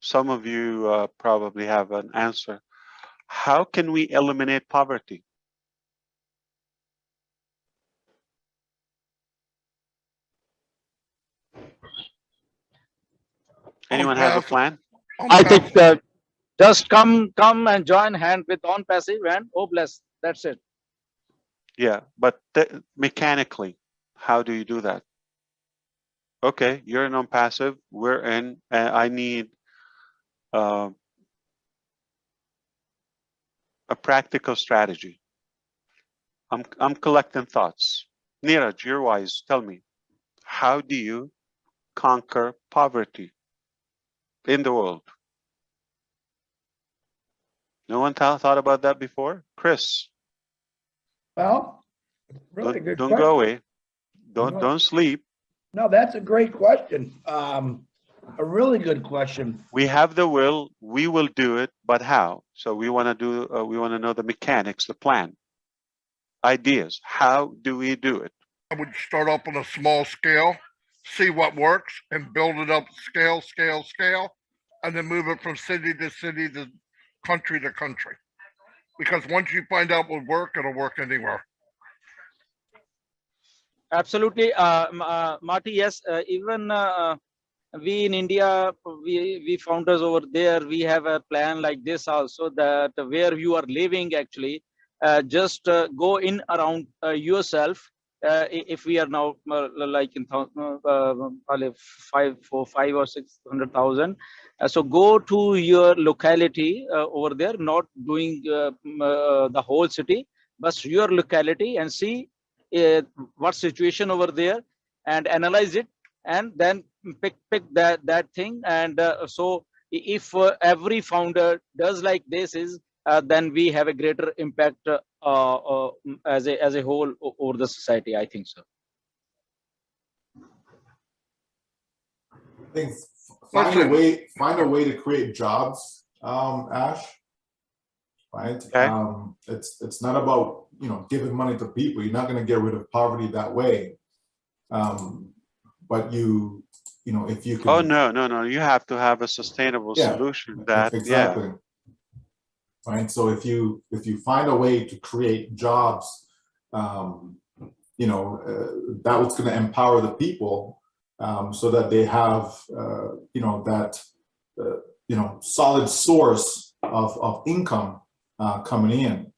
some of you probably have an answer. How can we eliminate poverty? Anyone have a plan? I think just come and join hand with on-passive and bless. That's it. Yeah, but mechanically, how do you do that? Okay, you're in on-passive, we're in, I need a practical strategy. I'm collecting thoughts. Neeraj, you're wise. Tell me, how do you conquer poverty in the world? No one thought about that before? Chris? Well, really good Don't question. go away. Don't sleep. No, that's a great question. A really good question. We have the will, we will do it, but how? So we want to know the mechanics, the plan, ideas. How do we do it? I would start up on a small scale, see what works, and build it up scale, and then move it from city to city to country. Because once you find out what works, it'll work anywhere. Absolutely, Marty. Yes, even we in India, we founders over there, we have a plan like this also, that where you are living actually, just go in around yourself. If we are now like in 5 or 600,000, so go to your locality over there, not doing the whole city, but your locality, and see what situation over there, and analyze it, and then pick that thing. And so if every founder does like this, is then we have a greater impact as a whole over the society. I think so. I think find a way to create jobs, Ash. Right? Okay. It's not about giving money to people. You're not going to get rid of poverty that way. But if you can. Oh no! You have to have a sustainable solution. Exactly. Right. So if you find a way to create jobs, that was going to empower the people, so that they have that solid source of income coming in.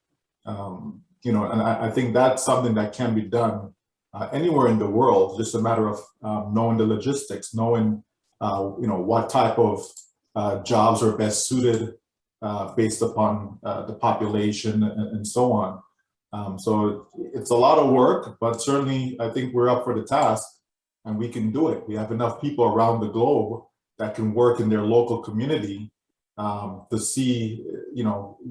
And I think that's something that can be done anywhere in the world. Just a matter of knowing the logistics, knowing what type of jobs are best suited based upon the population and so on. So it's a lot of work, but certainly I think we're up for the task, and we can do it. We have enough people around the globe that can work in their local community to see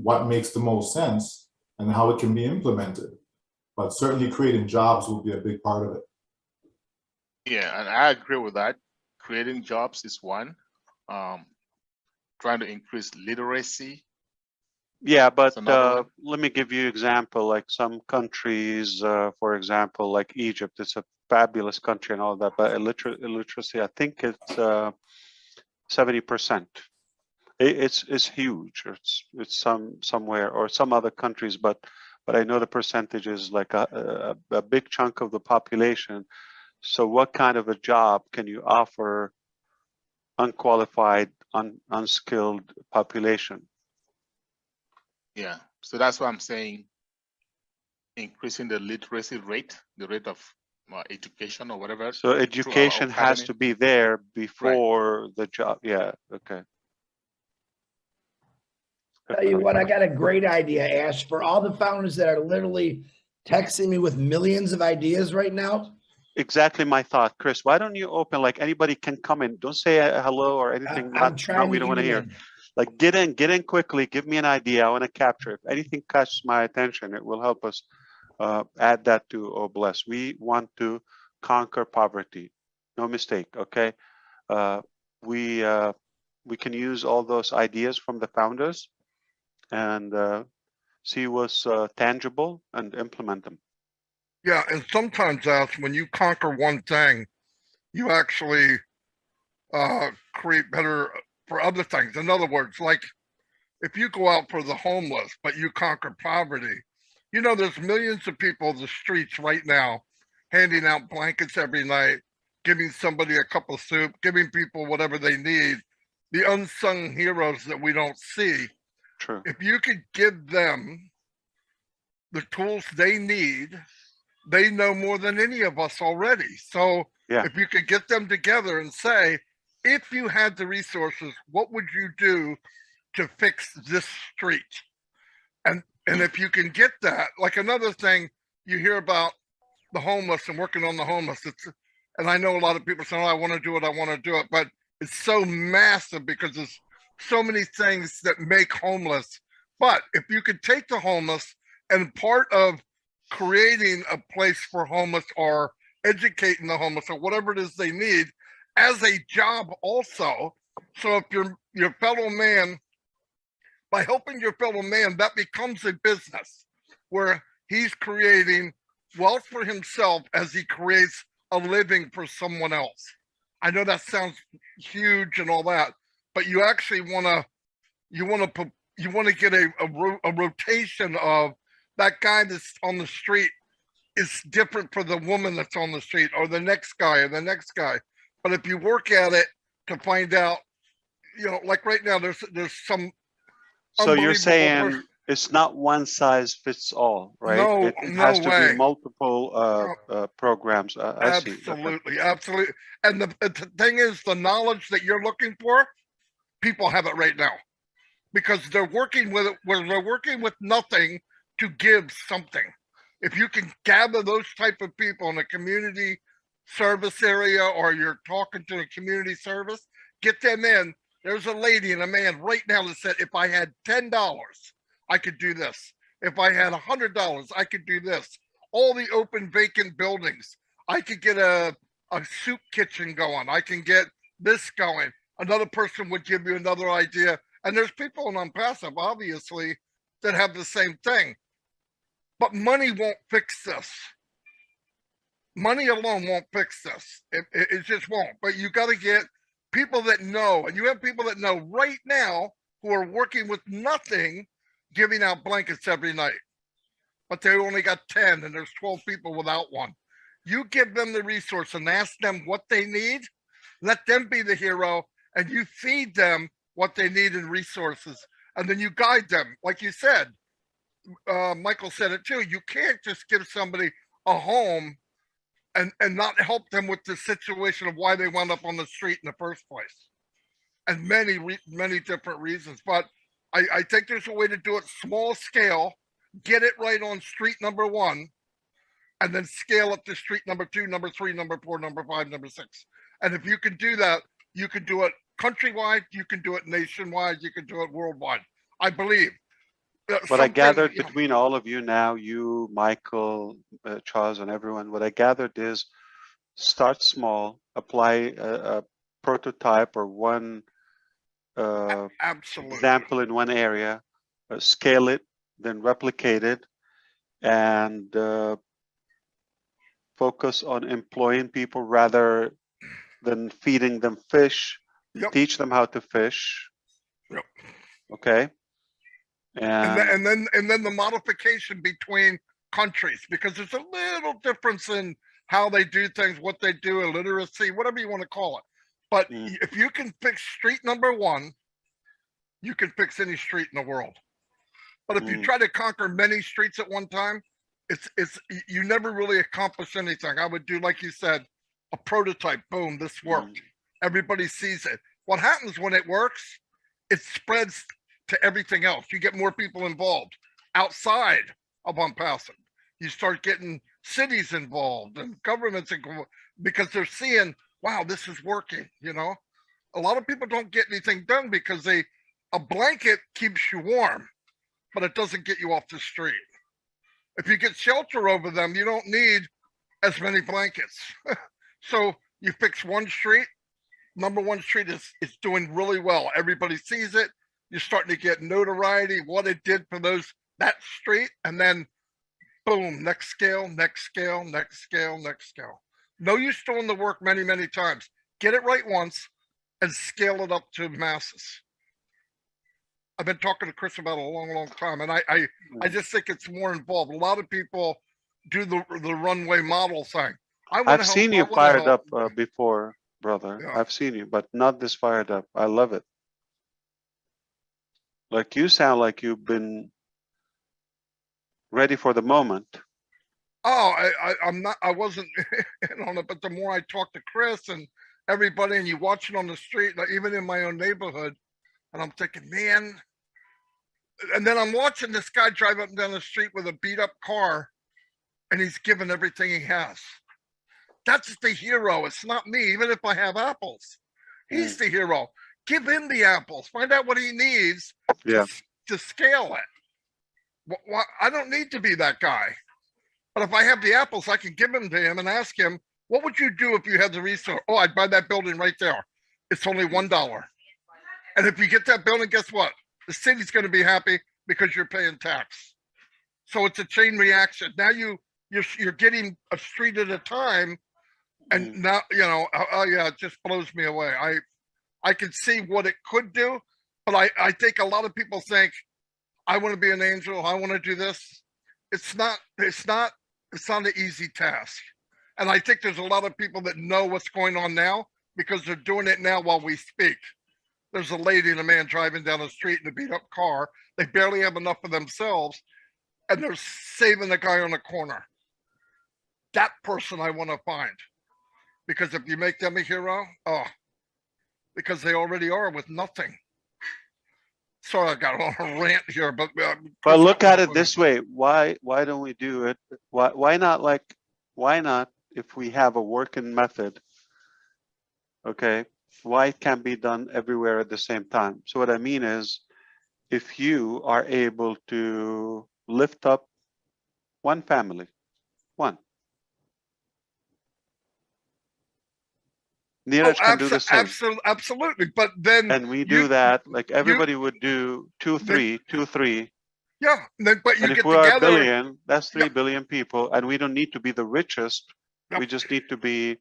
what makes the most sense and how it can be implemented. But certainly creating jobs will be a big part of it. Yeah, and I agree with that. Creating jobs is one. Trying to increase literacy. Yeah, but let me give you an example. Like some countries, for example, like Egypt, it's a fabulous country and all that, but illiteracy, I think it's 70%. It's huge. It's somewhere, or some other countries, but I know the percentage is like a big chunk of the population. So what kind of a job can you offer unqualified, unskilled population? Yeah, so that's why I'm saying increasing the literacy rate, the rate of education or whatever. So education has to be there before the job. Yeah, okay. Tell you what, I got a great idea, Ash, for all the founders that are literally texting me with millions of ideas right now. Exactly my thought, Chris. Why don't you open, like anybody can come in. Don't say hello or anything. I'm trying we don't want to hear. Like get in quickly. Give me an idea. I want to capture it. If anything catches my attention, it will help us add that to OBLESS. We want to conquer poverty. No mistake. Okay. We can use all those ideas from the founders and see what's tangible and implement them. Yeah, and sometimes, Ash, when you conquer one thing, you actually create better for other things. In other words, like if you go out for the homeless, but you conquer poverty, you know, there's millions of people in the streets right now handing out blankets every night, giving somebody a cup of soup, giving people whatever they need, the unsung heroes that we don't see. True. If you could give them the tools they need, they know more than any of us already. So Yeah. if you could get them together and say, if you had the resources, what would you do to fix this street? And if you can get that, like another thing you hear about the homeless and working on the homeless, and I know a lot of people say, oh, I want to do it, but it's so massive because there's so many things that make homeless. But if you could take the homeless and part of creating a place for homeless or educating the homeless or whatever it is they need as a job also. So if your fellow man, by helping your fellow man, that becomes a business where he's creating wealth for himself as he creates a living for someone else. I know that sounds huge and all that, but you actually want to get a rotation of that guy that's on the street is different for the woman that's on the street or the next guy or the next guy. But if you work at it to find out, you know, like right now, there's some. So you're unbelievable saying person- it's not one size fits all, right? No, It no has to way. be multiple programs. I see. Okay. Absolutely, absolutely. And the thing is, the knowledge that you're looking for, people have it right now, because they're working with it, where they're working with nothing to give something. If you can gather those type of people in a community service area, or you're talking to a community service, get them in. There's a lady and a man right now that said, if I had $10, I could do this. If I had $100, I could do this. All the open vacant buildings, I could get a soup kitchen going. I can get this going. Another person would give you another idea. And there's people in Unpassive, obviously, that have the same thing. But money won't fix this. Money alone won't fix this. It just won't. But you got to get people that know, and you have people that know right now who are working with nothing, giving out blankets every night. But they only got 10 and there's 12 people without one. You give them the resource and ask them what they need, let them be the hero, and you feed them what they need in resources. And then you guide them. Like you said, Michael said it too, you can't just give somebody a home and not help them with the situation of why they wound up on the street in the first place. And many different reasons. But I think there's a way to do it small scale, get it right on street number 1, and then scale up to street number 2, number 3, number 4, number 5, number 6. And if you can do that, you can do it countrywide, you can do it nationwide, you can do it worldwide. I believe. What I gathered between all of you now, you, Michael, Charles, and everyone, what I gathered is start small, apply a prototype or one absolutely example in one area, scale it, then replicate it, and focus on employing people rather than feeding them fish. Yep. Teach them how to fish. Yep. Okay. And then the modification between countries, because there's a little difference in how they do things, what they do, illiteracy, whatever you want to call it. But if you can fix street number 1, you can fix any street in the world. But if you try to conquer many streets at one time, it's you never really accomplish anything. I would do, like you said, a prototype. Boom, this worked. Everybody sees it. What happens when it works? It spreads to everything else. You get more people involved outside of Unpassive. You start getting cities involved and governments involved because they're seeing, wow, this is working. You know, a lot of people don't get anything done because a blanket keeps you warm, but it doesn't get you off the street. If you get shelter over them, you don't need as many blankets. So you fix one street. Number 1 street is doing really well. Everybody sees it. You're starting to get notoriety, what it did for that street, and then boom, next scale, next scale, next scale, next scale. No use doing the work many, many times. Get it right once, and scale it up to masses. I've been talking to Chris about it a long, long time, and I just think it's more involved. A lot of people do the runway model thing. I've seen you fired up before, brother. Yeah. I've seen you, but not this fired up. I love it. Like you sound like you've been ready for the moment. Oh, I'm not, I wasn't in on it, but the more I talk to Chris and everybody, and you watch it on the street, like even in my own neighborhood, and I'm thinking, man, and then I'm watching this guy drive up and down the street with a beat up car, and he's giving everything he has. That's the hero. It's not me, even if I have apples. He's the hero. Give him the apples. Find out what he needs to scale it. I don't need to be that guy. But if I have the apples, I can give them to him and ask him, what would you do if you had the resource? Oh, I'd buy that building right there. It's only $1. And if you get that building, guess what? The city's going to be happy because you're paying tax. So it's a chain reaction. Now you're getting a street at a time. And now, you know, oh yeah, it just blows me away. I can see what it could do, but I think a lot of people think, I want to be an angel. I want to do this. It's not an easy task. And I think there's a lot of people that know what's going on now because they're doing it now while we speak. There's a lady and a man driving down the street in a beat up car. They barely have enough of themselves and they're saving the guy on the corner. That person I want to find. Because if you make them a hero, because they already are with nothing. Sorry, I got on a rant here, but look at it this way. Why don't we do it? Why not if we have a working method? Okay, why it can't be done everywhere at the same time? So what I mean is, if you are able to lift up one family, one. Neeraj can do the same. Absolutely, but then and we do that, like everybody would do 2, 3. Yeah, but you and get if we are together, a billion, that's 3 billion people, and we don't need to be the richest. We just need to be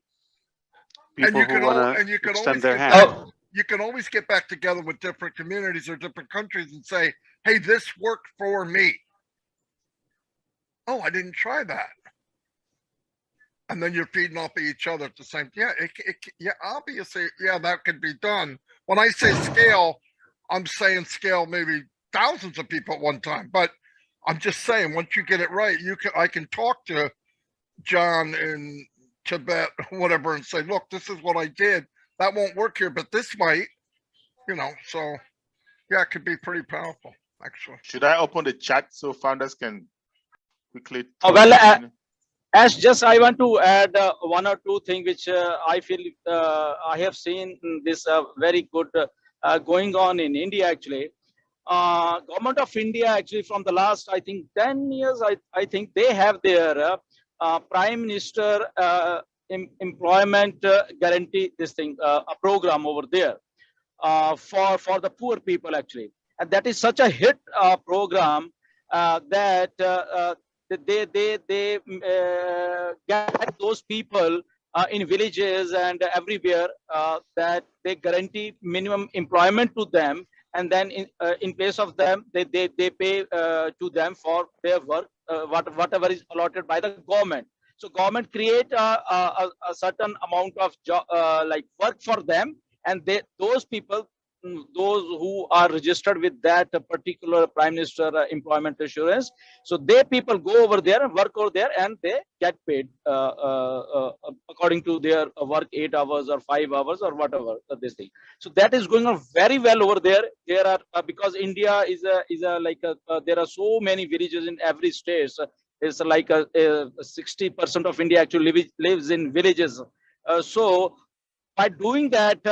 people who want to extend their hand. You can always get back together with different communities or different countries and say, "Hey, this worked for me." Oh, I didn't try that. And then you're feeding off of each other at the same. Yeah, obviously, yeah, that could be done. When I say scale, I'm saying scale maybe thousands of people at one time. But I'm just saying, once you get it right, I can talk to John in Tibet, whatever, and say, look, this is what I did. That won't work here, but this might. You know, so yeah, it could be pretty powerful, actually. Should I open the chat so founders can quickly? Ash, just I want to add 1 or 2 things which I feel I have seen this very good going on in India actually. Government of India actually from the last, I think 10 years, I think they have their Prime Minister employment guarantee, this thing, a program over there for the poor people actually. And that is such a hit program that they get those people in villages and everywhere that they guarantee minimum employment to them, and then in place of them they pay to them for their work whatever is allotted by the government. So government create a certain amount of job like work for them, and those people, those who are registered with that particular Prime Minister employment assurance, so they people go over there and work over there, and they get paid according to their work 8 hours or 5 hours or whatever this thing. So that is going on very well over there. There are because India is a like there are so many villages in every state. So it's like 60% of India actually lives in villages. So by doing that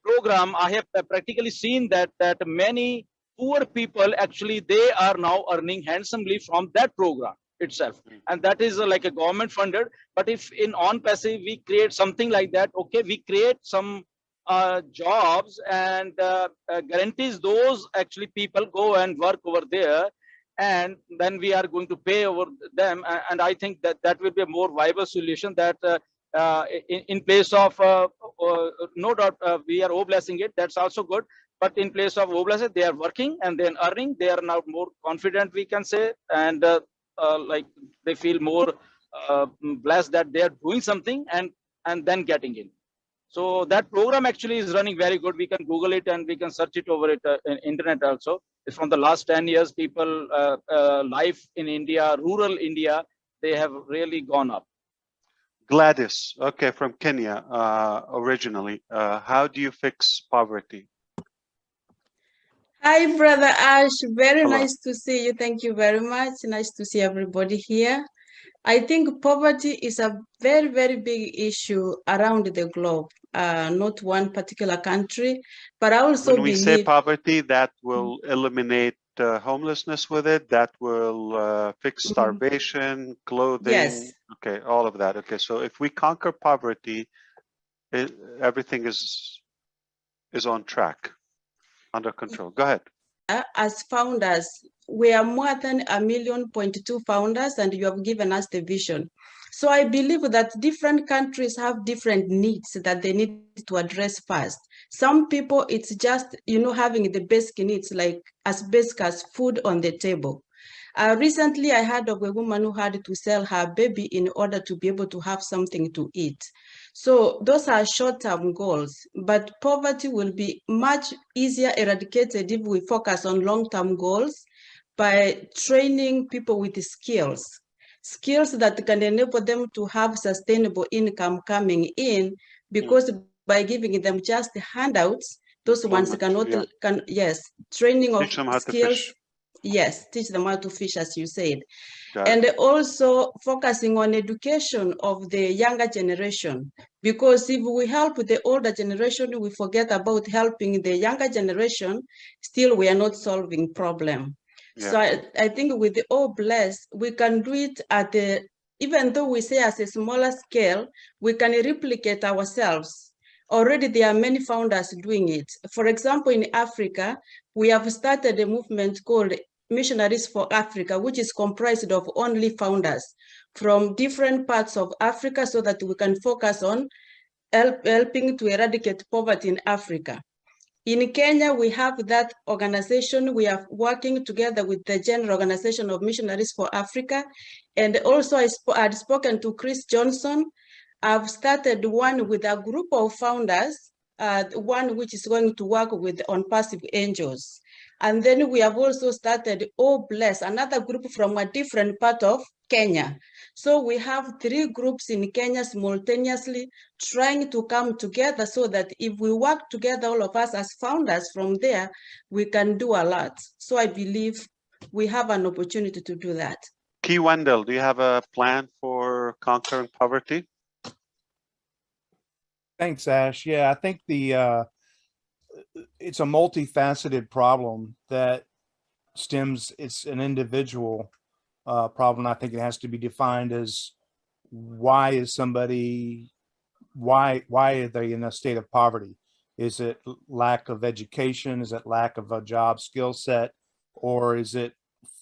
program, I have practically seen that many poor people actually they are now earning handsomely from that program itself, and that is like a government funded. But if in on-passive we create something like that, okay, we create some jobs and guarantees those actually people go and work over there, and then we are going to pay over them, and I think that will be a more viable solution, that in place of no doubt we are blessing it, that's also good, but in place of blessing, they are working and then earning, they are now more confident, we can say, and like they feel more blessed that they are doing something and then getting in. So that program actually is running very good. We can Google it and we can search it over it in internet also. It's from the last 10 years, people life in India, rural India, they have really gone up. Gladys, okay, from Kenya originally. How do you fix poverty? Hi, Brother Ash. Very Hello. nice to see you. Thank you very much. Nice to see everybody here. I think poverty is a very, very big issue around the globe, not one particular country, but I also When we say believe poverty, that will eliminate homelessness with it, that will fix starvation, clothing. yes. Okay, all of that. Okay, so if we conquer poverty, everything is on track, under control. Go ahead. As founders, we are more than 1.2 million founders, and you have given us the vision. So I believe that different countries have different needs that they need to address first. Some people, it's just, having the basic needs, like as basic as food on the table. Recently, I heard of a woman who had to sell her baby in order to be able to have something to eat. So those are short-term goals, but poverty will be much easier eradicated if we focus on long-term goals by training people with skills that can enable them to have sustainable income coming in, because by giving them just handouts, those ones Employment, cannot, yes, training of teach them how to skills. fish. Yes, teach them how to fish, as you said. Got And it. also focusing on education of the younger generation, because if we help the older generation, we forget about helping the younger generation, still we are not solving problem. Yeah. So I think with the All Blessed, we can do it at the, even though we say as a smaller scale, we can replicate ourselves. Already there are many founders doing it. For example, in Africa, we have started a movement called Missionaries for Africa, which is comprised of only founders from different parts of Africa, so that we can focus on helping to eradicate poverty in Africa. In Kenya, we have that organization. We are working together with the General Organization of Missionaries for Africa. And also I had spoken to Chris Johnson. I've started one with a group of founders, one which is going to work with on passive angels. And then we have also started Oh Bless, another group from a different part of Kenya. So we have 3 groups in Kenya simultaneously trying to come together, so that if we work together, all of us as founders from there, we can do a lot. So I believe we have an opportunity to do that. Key Wendell, do you have a plan for conquering poverty? Thanks, Ash. Yeah, I think it's a multifaceted problem that stems. It's an individual problem. I think it has to be defined as why are they in a state of poverty? Is it lack of education? Is it lack of a job skill set? Or is it,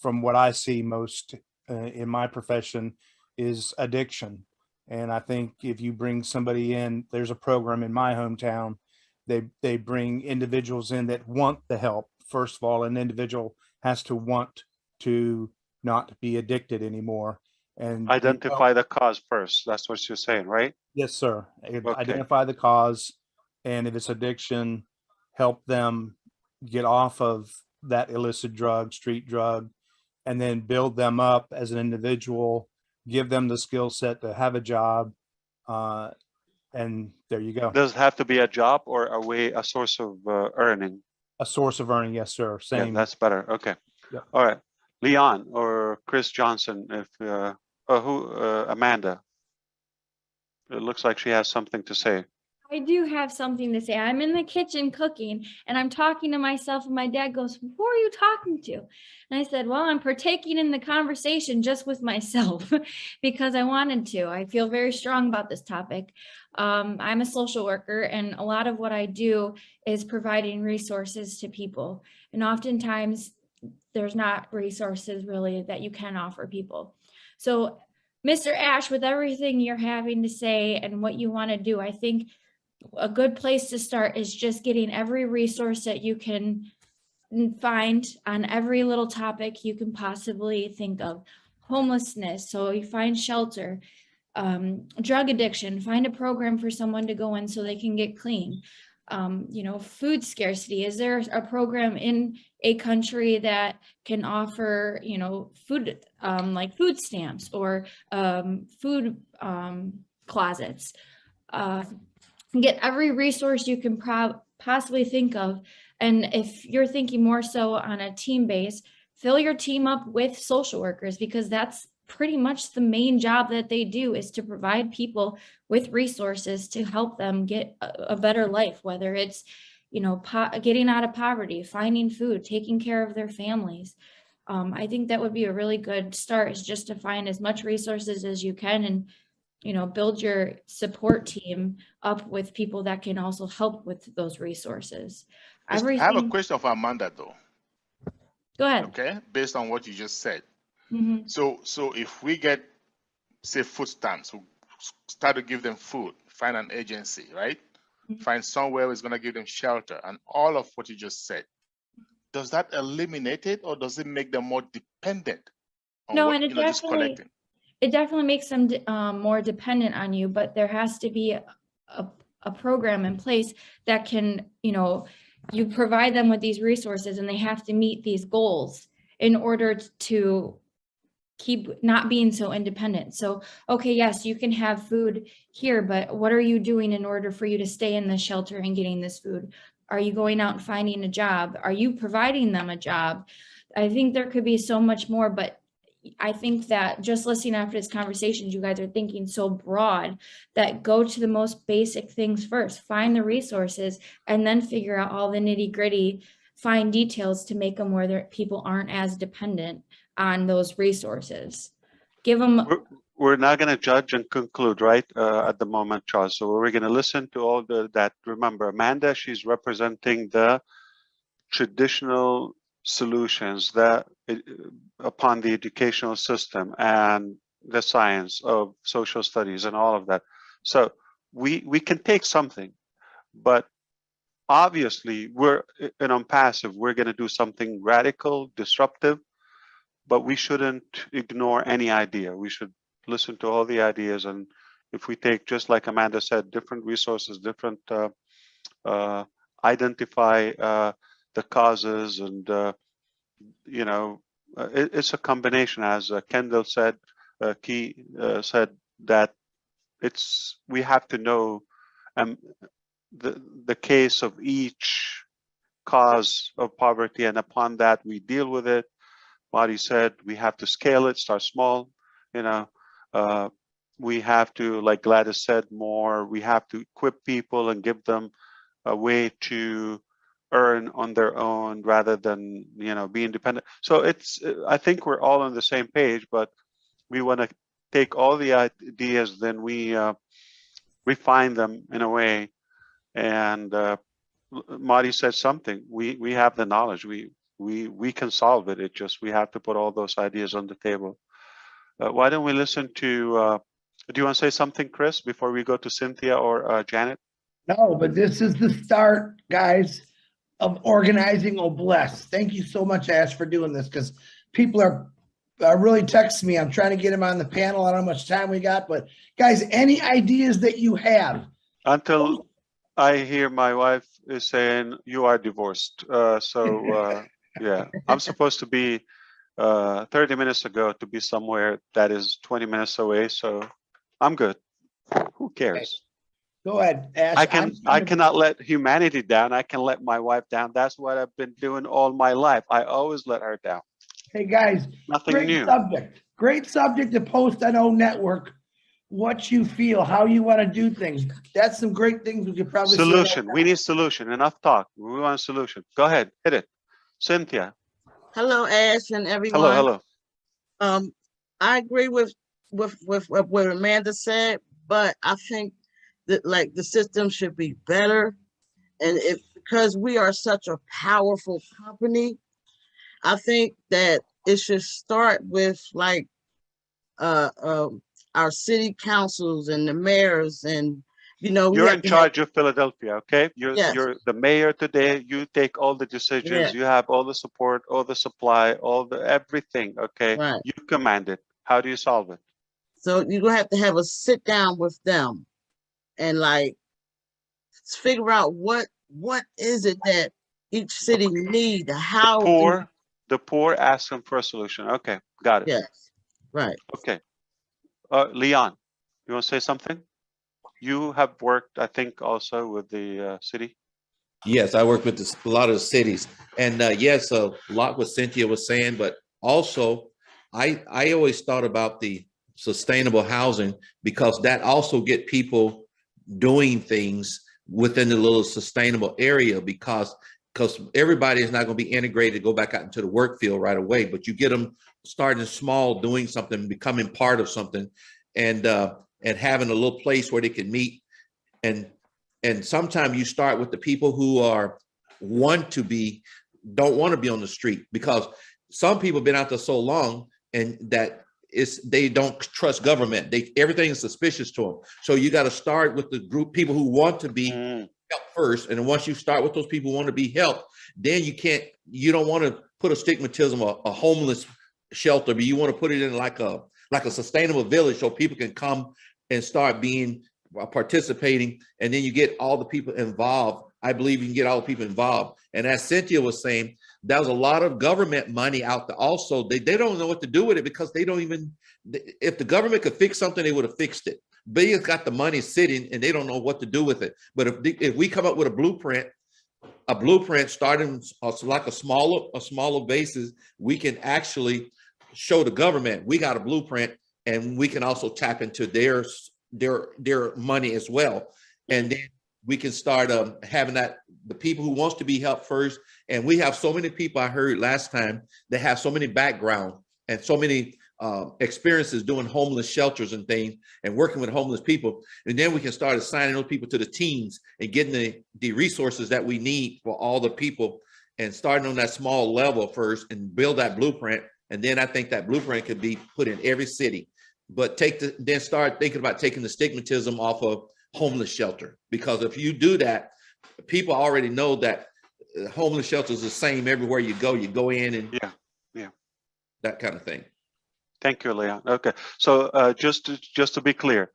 from what I see most in my profession, is addiction? And I think if you bring somebody in, there's a program in my hometown, they bring individuals in that want the help. First of all, an individual has to want to not be addicted anymore. And Identify the cause first. That's what you're saying, right? yes, sir. Okay. Identify the cause, and if it's addiction, help them get off of that illicit drug, street drug, and then build them up as an individual, give them the skill set to have a job, and there you go. Does it have to be a job or a source of earning? A source of earning, yes, sir. Yeah, Same. that's better. Okay. Yeah. All right. Leon or Chris Johnson, if Amanda. It looks like she has something to say. I do have something to say. I'm in the kitchen cooking and I'm talking to myself, and my dad goes, "Who are you talking to?" And I said, "Well, I'm partaking in the conversation just with myself because I wanted to. I feel very strong about this topic. I'm a social worker, and a lot of what I do is providing resources to people. And oftentimes there's not resources really that you can offer people. So Mr. Ash, with everything you're having to say and what you want to do, I think a good place to start is just getting every resource that you can find on every little topic you can possibly think of. Homelessness, so you find shelter. Drug addiction, find a program for someone to go in so they can get clean. You know, food scarcity. Is there a program in a country that can offer, you know, food, like food stamps or food closets? Get every resource you can possibly think of. And if you're thinking more so on a team base, fill your team up with social workers, because that's pretty much the main job that they do, is to provide people with resources to help them get a better life, whether it's, you know, getting out of poverty, finding food, taking care of their families. I think that would be a really good start, is just to find as much resources as you can, and, you know, build your support team up with people that can also help with those resources. I have a Everything. question for Amanda though. Go ahead. Okay, based on what you just said. Mhm. So if we get, say, food stamps, so start to give them food, find an agency, right? Mhm. Find somewhere who's going to give them shelter, and all of what you just said, does that eliminate it, or does it make them more dependent on No, what, and you know, just collecting? it definitely makes them more dependent on you, but there has to be a program in place that can, you know, you provide them with these resources and they have to meet these goals in order to keep not being so independent. So, okay, yes, you can have food here, but what are you doing in order for you to stay in the shelter and getting this food? Are you going out and finding a job? Are you providing them a job? I think there could be so much more, but I think that just listening after this conversation, you guys are thinking so broad that go to the most basic things first, find the resources, and then figure out all the nitty gritty fine details to make them where people aren't as dependent on those resources. Give them. We're not going to judge and conclude, right, at the moment, Charles. So we're going to listen to all that. Remember, Amanda, she's representing the traditional solutions that upon the educational system and the science of social studies and all of that. So we can take something, but obviously we're passive. We're going to do something radical, disruptive, but we shouldn't ignore any idea. We should listen to all the ideas, and if we take, just like Amanda said, different resources, different identify the causes, and you know, it's a combination, as Kendall said, Key said, that we have to know the case of each cause of poverty, and upon that we deal with it. Marty said we have to scale it, start small, you know. We have to, like Gladys said, we have to equip people and give them a way to earn on their own rather than, you know, be independent. So I think we're all on the same page, but we want to take all the ideas, then we refine them in a way. And Marty said something, we have the knowledge, we can solve it. We have to put all those ideas on the table. Why don't we listen to, do you want to say something, Chris, before we go to Cynthia or Janet? No, but this is the start, guys, of organizing Obless. Thank you so much, Ash, for doing this, because people are really texting me. I'm trying to get him on the panel. I don't know how much time we got, but guys, any ideas that you have? Until I hear my wife is saying you are divorced. Yeah, I'm supposed to be 30 minutes ago to be somewhere that is 20 minutes away. So I'm good. Who cares? Go ahead, Ash. I cannot let humanity down. I can let my wife down. That's what I've been doing all my life. I always let her down. Hey guys, Nothing new. Great subject to post on O Network. What you feel, how you want to do things. That's some great things we could probably solution. We need solution. Enough talk. We want a solution. Go ahead, hit it. Cynthia. Hello, Ash and everyone. Hello. I agree with what Amanda said, but I think that like the system should be better, and because we are such a powerful company, I think that it should start with like our city councils and the mayors and, we You're have in to have- charge of Philadelphia, okay? Yes. You're the mayor today. You take all the decisions. Yeah. You have all the support, all the supply, all the everything, okay? Right. You command it. How do you solve it? So you're gonna have to have a sit down with them and like figure out what is it that each city need, how do- The poor ask them for a solution. Okay, got it. yes, right. Okay. Leon, you want to say something? You have worked, I think, also with the city. Yes, I work with a lot of the cities, and yes, a lot what Cynthia was saying, but also I always thought about the sustainable housing because that also get people doing things within the little sustainable area because everybody is not going to be integrated, go back out into the work field right away, but you get them starting small, doing something, becoming part of something, and having a little place where they can meet. And sometimes you start with the people who don't want to be on the street because some people have been out there so long and that they don't trust government. Everything is suspicious to them. So you got to start with the group people who want to be helped first. And once you start with those people who want to be helped, then you don't want to put a stigmatism, a homeless shelter, but you want to put it in like a sustainable village so people can come and start participating, and then you get all the people involved. I believe you can get all the people involved. And as Cynthia was saying, there was a lot of government money out there also. They don't know what to do with it because they don't even, if the government could fix something, they would have fixed it. They have got the money sitting and they don't know what to do with it. But if we come up with a blueprint starting like a smaller basis, we can actually show the government we got a blueprint, and we can also tap into their money as well, and then we can start having the people who wants to be helped first. And we have so many people, I heard last time, that have so many background and so many experiences doing homeless shelters and things and working with homeless people, and then we can start assigning those people to the teams and getting the resources that we need for all the people, and starting on that small level first and build that blueprint. And then I think that blueprint could be put in every city. But then start thinking about taking the stigmatism off of homeless shelter, because if you do that, people already know that homeless shelter is the same everywhere you go. You go in and that kind of thing. Thank you, Leon. Okay, so just to be clear,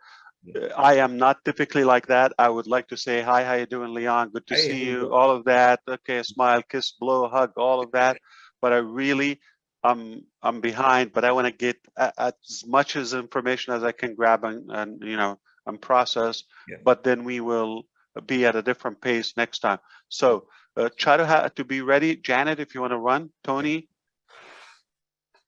I am not typically like that. I would like to say hi, how you doing, Leon? Good to see you. All of that. Okay, smile, kiss, blow, hug, all of that. But I really, I'm behind, but I want to get as much as information as I can grab and process. Yeah. But then we will be at a different pace next time. So try to be ready. Janet, if you want to run. Tony.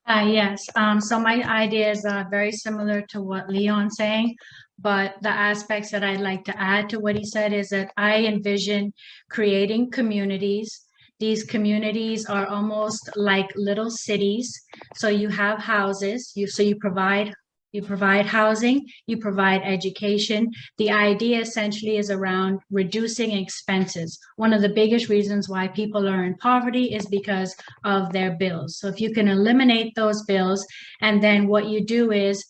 Yes. So my ideas are very similar to what Leon's saying, but the aspects that I'd like to add to what he said is that I envision creating communities. These communities are almost like little cities. So you have houses, you provide housing, you provide education. The idea essentially is around reducing expenses. One of the biggest reasons why people are in poverty is because of their bills. So if you can eliminate those bills, and then what you do is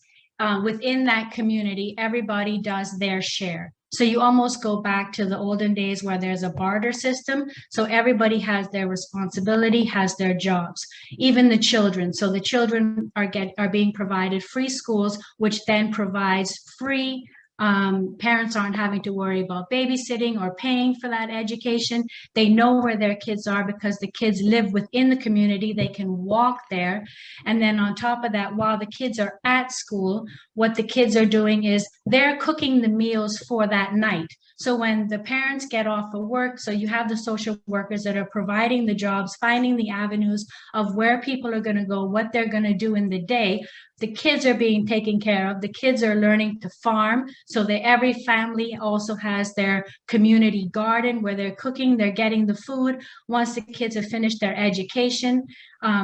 within that community, everybody does their share. So you almost go back to the olden days where there's a barter system. So everybody has their responsibility, has their jobs, even the children. So the children are being provided free schools, which then provides free, parents aren't having to worry about babysitting or paying for that education. They know where their kids are because the kids live within the community. They can walk there. And then on top of that, while the kids are at school, what the kids are doing is they're cooking the meals for that night. So when the parents get off of work, so you have the social workers that are providing the jobs, finding the avenues of where people are going to go, what they're going to do in the day. The kids are being taken care of. The kids are learning to farm. So that every family also has their community garden where they're cooking, they're getting the food. Once the kids have finished their education,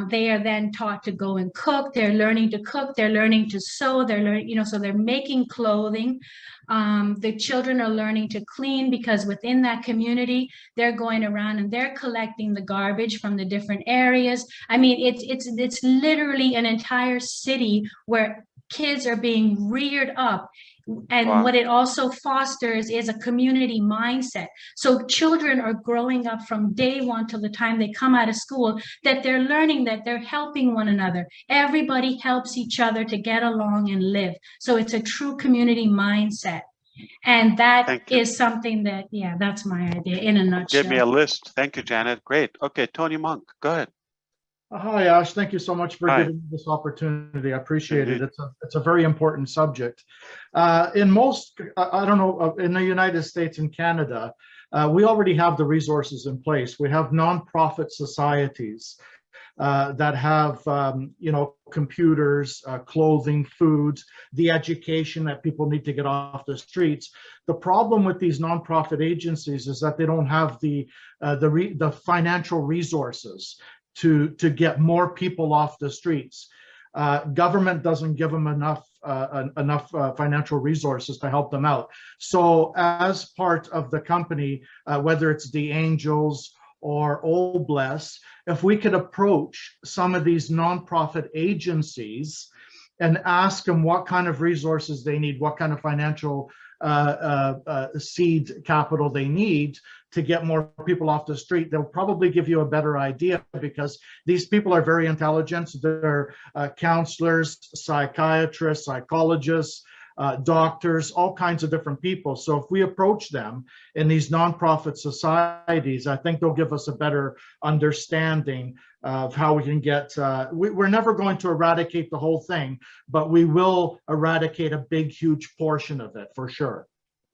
they are then taught to go and cook. They're learning to cook. They're learning to sew. They're learning, so they're making clothing. The children are learning to clean because within that community, they're going around and they're collecting the garbage from the different areas. I mean, it's literally an entire city where kids are being reared up. And Wow. what it also fosters is a community mindset. So children are growing up from day one till the time they come out of school, that they're learning that they're helping one another. Everybody helps each other to get along and live. So it's a true community mindset. And that Thank you. is something that, yeah, that's my idea in a nutshell. Give me a list. Thank you, Janet. Great. Okay, Tony Monk, go ahead. Hi, Ash. Thank you so much for Hi. giving me this opportunity. I appreciate Indeed. it. It's a very important subject. In most, I don't know, in the United States and Canada, we already have the resources in place. We have nonprofit societies that have, computers, clothing, food, the education that people need to get off the streets. The problem with these nonprofit agencies is that they don't have the financial resources to get more people off the streets. Government doesn't give them enough financial resources to help them out. So as part of the company, whether it's the Angels or Old Bless, if we could approach some of these nonprofit agencies and ask them what kind of resources they need, what kind of financial seed capital they need to get more people off the street, they'll probably give you a better idea, because these people are very intelligent. They're counselors, psychiatrists, psychologists, doctors, all kinds of different people. So if we approach them in these nonprofit societies, I think they'll give us a better understanding of how we can get, we're never going to eradicate the whole thing, but we will eradicate a big, huge portion of it for sure.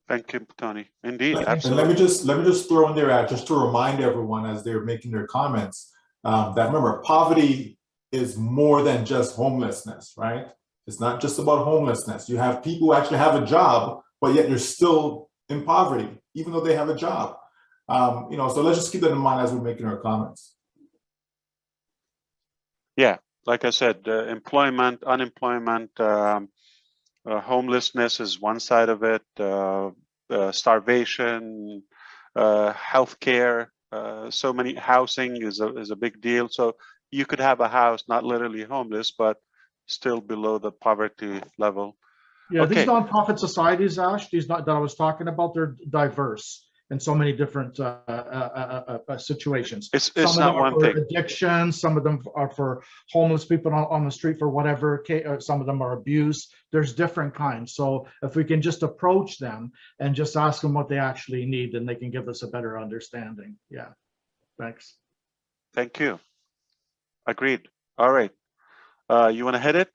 Thank you, Tony. Indeed, And absolutely. let me just throw in there, just to remind everyone as they're making their comments, that remember, poverty is more than just homelessness, right? It's not just about homelessness. You have people who actually have a job, but yet they're still in poverty, even though they have a job. So let's just keep that in mind as we're making our comments. Yeah, like I said, employment, unemployment, homelessness is one side of it, starvation, healthcare, so many, housing is a big deal. So you could have a house, not literally homeless, but still below the poverty level. Yeah, Okay. these nonprofit societies, Ash, that I was talking about, they're diverse in so many different situations. It's Some of not them are one for thing. addiction, some of them are for homeless people on the street for whatever, some of them are abuse. There's different kinds. So if we can just approach them and just ask them what they actually need, then they can give us a better understanding. Yeah, thanks. Thank you. Agreed. All right. You want to hit it,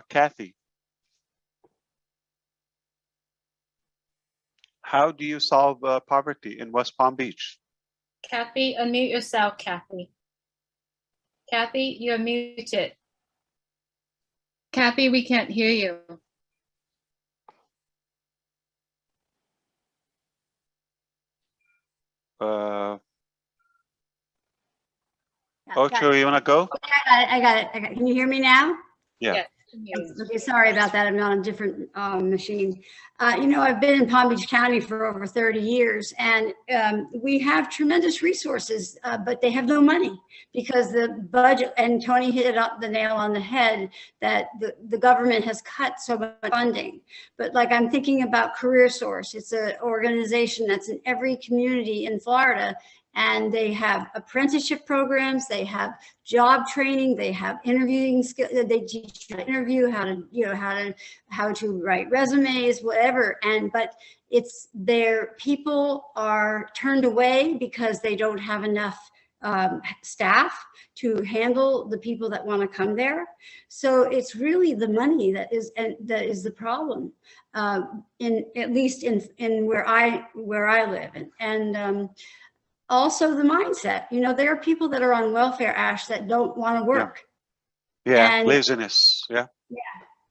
Kathy? How do you solve poverty in West Palm Beach? Kathy, unmute yourself, Kathy. Kathy, you're muted. Kathy, we can't hear you. Ocho, you want to go? Okay, I got it. Can you hear me now? Yeah. Yes. Okay, sorry about that. I'm on a different machine. I've been in Palm Beach County for over 30 years, and we have tremendous resources, but they have no money because the budget, and Tony hit up the nail on the head, that the government has cut so much funding. But like, I'm thinking about Career Source. It's an organization that's in every community in Florida, and they have apprenticeship programs, they have job training, they have interviewing skills, they teach you how to interview, how to write resumes, whatever. But it's their people are turned away because they don't have enough staff to handle the people that want to come there. So it's really the money that is the problem, at least in where I live. And also the mindset, there are people that are on welfare, Ash, that don't want to work. Yeah, And- laziness. Yeah. Yeah,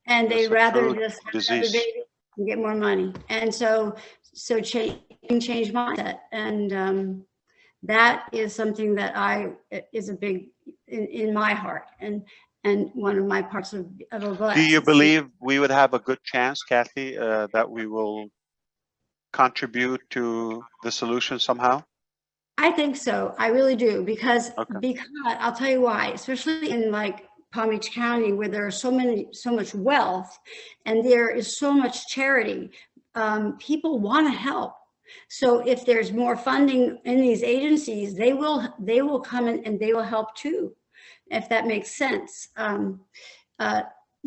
and they'd That's a rather true just have disease. another baby and get more money. And so change mindset. And that is something that is a big in my heart and one of my parts of Oblast. Do you believe we would have a good chance, Kathy, that we will contribute to the solution somehow? I think so. I really do, because Okay. I'll tell you why, especially in like Palm Beach County, where there are so much wealth and there is so much charity. People want to help. So if there's more funding in these agencies, they will come in and they will help too, if that makes sense.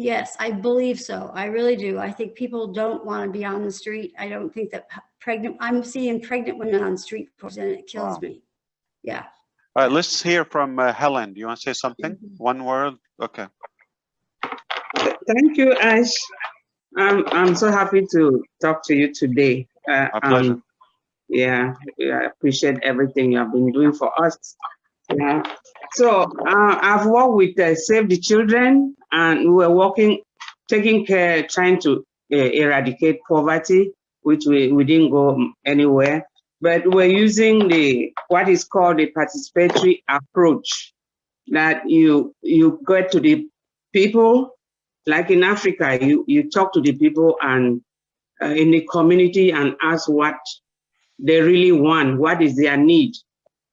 Yes, I believe so. I really do. I think people don't want to be on the street. I don't think that I'm seeing pregnant women on street corners and it kills Wow. me. Yeah. All right, let's hear from Helen. Do you want to say something? One word? Okay. Thank you, Ash. I'm so happy to talk to you today. My pleasure. Yeah, I appreciate everything you have been doing for us. Yeah. So I've worked with Save the Children, and we were taking care, trying to eradicate poverty, which we didn't go anywhere. But we're using what is called the participatory approach, that you get to the people, like in Africa, you talk to the people and in the community and ask what they really want, what is their need.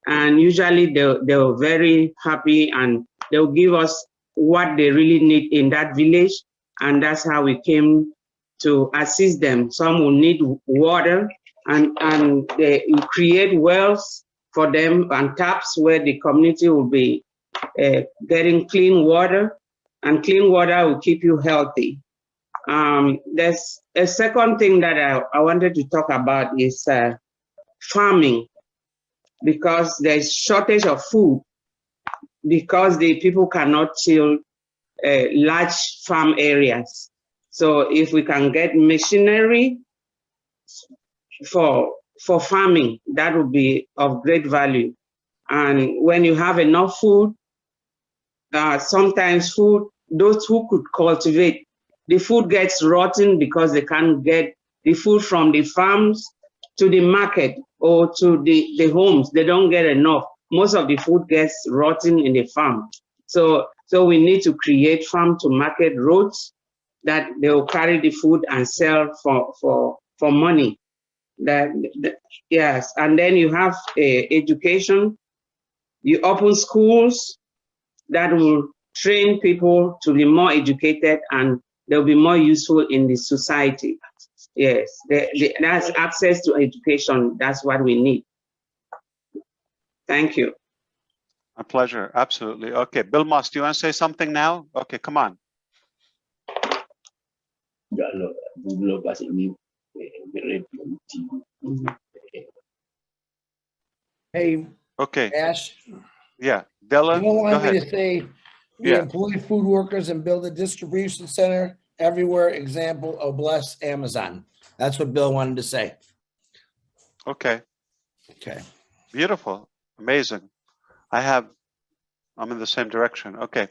And usually they're very happy and they'll give us what they really need in that village. And that's how we came to assist them. Some will need water, and they create wells for them and taps where the community will be getting clean water, and clean water will keep you healthy. There's a second thing that I wanted to talk about is farming, because there's shortage of food because the people cannot till large farm areas. So if we can get machinery for farming, that would be of great value. And when you have enough food, sometimes those who could cultivate, the food gets rotten because they can't get the food from the farms to the market or to the homes. They don't get enough. Most of the food gets rotten in the farm. So we need to create farm to market roads that they will carry the food and sell for money. Yes, and then you have education. You open schools that will train people to be more educated and they'll be more useful in the society. Yes, that's access to education. That's what we need. Thank you. A pleasure. Absolutely. Okay, Bill Moss, do you want to say something now? Okay, come on. Hey, okay. Ash, Yeah, Della, you don't go want me ahead. to say we Yeah. employ food workers and build a distribution center everywhere. Example of Bless Amazon. That's what Bill wanted to say. Okay. Okay. Beautiful. Amazing. I'm in the same direction. Okay.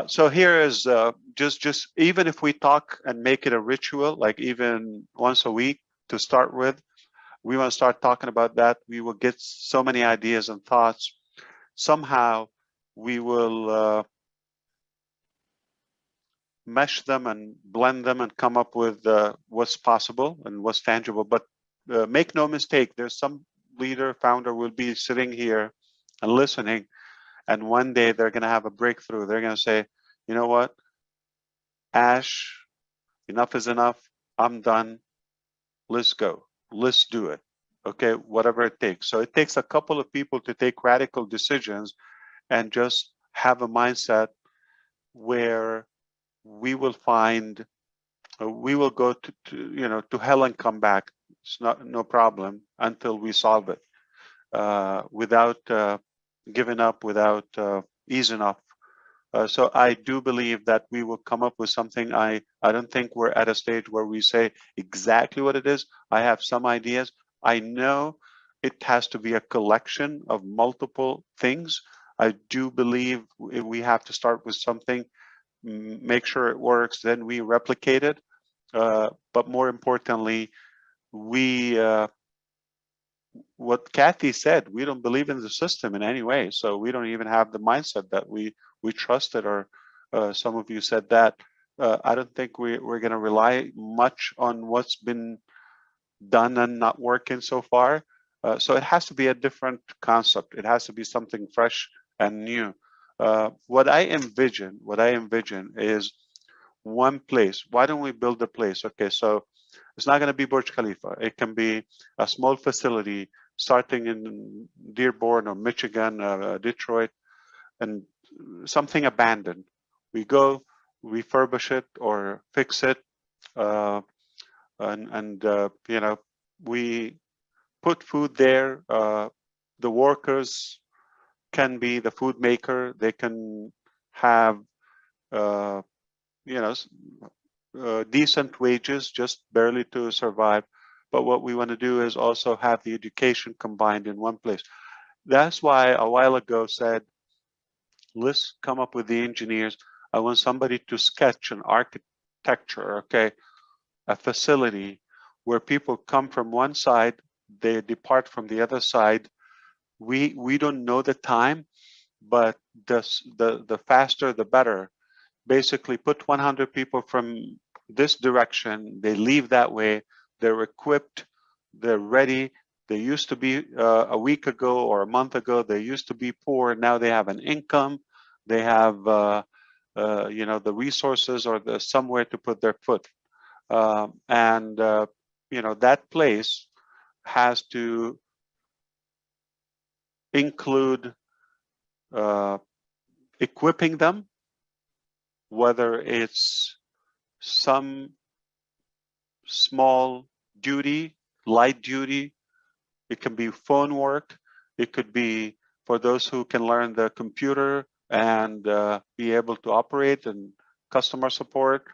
So here is just even if we talk and make it a ritual, like even once a week to start with, we want to start talking about that. We will get so many ideas and thoughts. Somehow we will mesh them and blend them and come up with what's possible and what's tangible. But make no mistake, there's some leader, founder will be sitting here and listening. And one day they're going to have a breakthrough. They're going to say, you know what, Ash, enough is enough. I'm done. Let's go. Let's do it. Okay, whatever it takes. So it takes a couple of people to take radical decisions and just have a mindset where we will find, we will go to hell and come back. It's no problem until we solve it without giving up, without easing up. So I do believe that we will come up with something. I don't think we're at a stage where we say exactly what it is. I have some ideas. I know it has to be a collection of multiple things. I do believe we have to start with something, make sure it works, then we replicate it. But more importantly, what Kathy said, we don't believe in the system in any way. So we don't even have the mindset that we trust it, or some of you said that. I don't think we're going to rely much on what's been done and not working so far. So it has to be a different concept. It has to be something fresh and new. What I envision is one place. Why don't we build a place? Okay, so it's not going to be Burj Khalifa. It can be a small facility starting in Dearborn or Michigan, Detroit, and something abandoned. We go refurbish it or fix it, and you know, we put food there. The workers can be the food maker. They can have you know, decent wages, just barely to survive. But what we want to do is also have the education combined in one place. That's why a while ago said, let's come up with the engineers. I want somebody to sketch an architecture, okay, a facility where people come from one side, they depart from the other side. We don't know the time, but the faster the better. Basically put 100 people from this direction, they leave that way, they're equipped, they're ready. They used to be a week ago or a month ago, they used to be poor, now they have an income, they have you know, the resources or the somewhere to put their foot. And you know, that place has to include equipping them, whether it's some small duty, light duty, it can be phone work, it could be for those who can learn the computer and be able to operate, and customer support,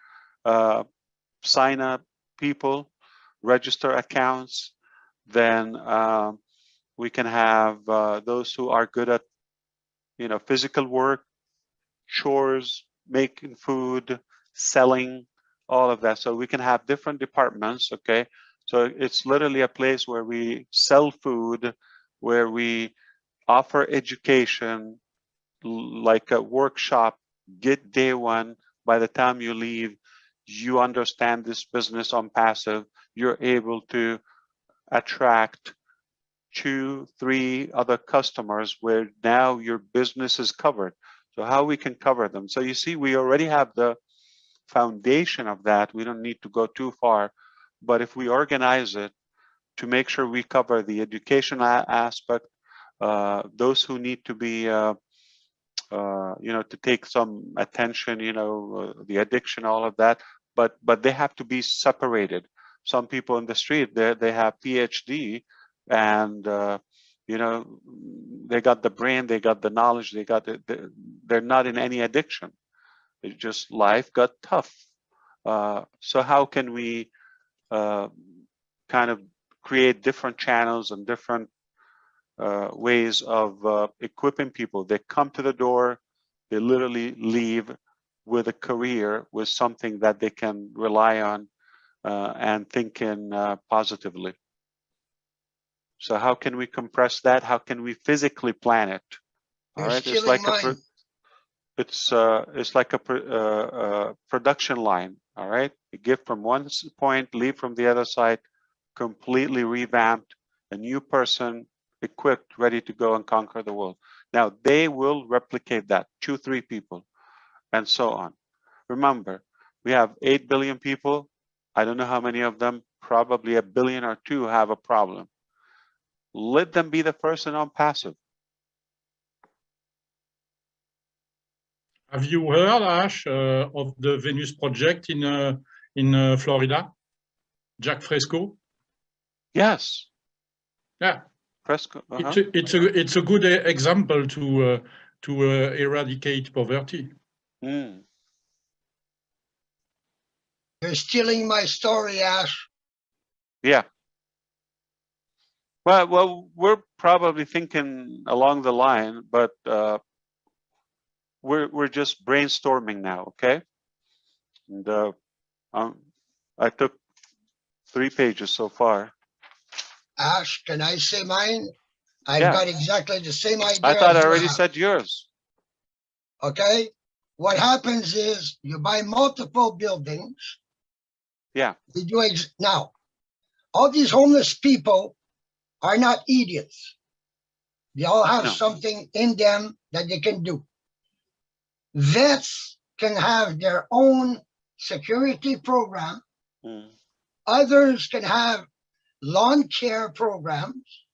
sign up people, register accounts. Then we can have those who are good at, you know, physical work, chores, making food, selling, all of that. So we can have different departments, okay? So it's literally a place where we sell food, where we offer education, like a workshop, get day one. By the time you leave, you understand this business on passive, you're able to attract 2, 3 other customers where now your business is covered. So how we can cover them. So you see, we already have the foundation of that. We don't need to go too far, but if we organize it to make sure we cover the education aspect, those who need to be, you know, to take some attention, you know, the addiction, all of that, but they have to be separated. Some people in the street, they have PhD, and you know, they got the brain, they got the knowledge, they got it. They're not in any addiction. It's just life got tough. So how can we kind of create different channels and different ways of equipping people? They come to the door, they literally leave with a career, with something that they can rely on and thinking positively. So how can we compress that? How can we physically plan it? All right, it's like it's like a production line. All right, you get from one point, leave from the other side, completely revamped, a new person, equipped, ready to go and conquer the world. Now they will replicate that, 2, 3 people, and so on. Remember, we have 8 billion people. I don't know how many of them, probably 1 billion or 2 have a problem. Let them be the person on passive. Have you heard, Ash, of the Venus project in Florida? Jack Fresco? Yes. Yeah. Fresco. It's a good example to eradicate poverty. Mm. You're stealing my story, Ash. Yeah. Well, we're probably thinking along the line, but we're just brainstorming now, okay? And I took 3 pages so far. Ash, can I say mine? I've Yeah. got exactly the same idea. I thought as I you already have. said yours. Okay, what happens is you buy multiple buildings. Yeah. You do now. All these homeless people are not idiots. They all have No. something in them that they can do. Vets can have their own security program. Mm. Others can have lawn care programs.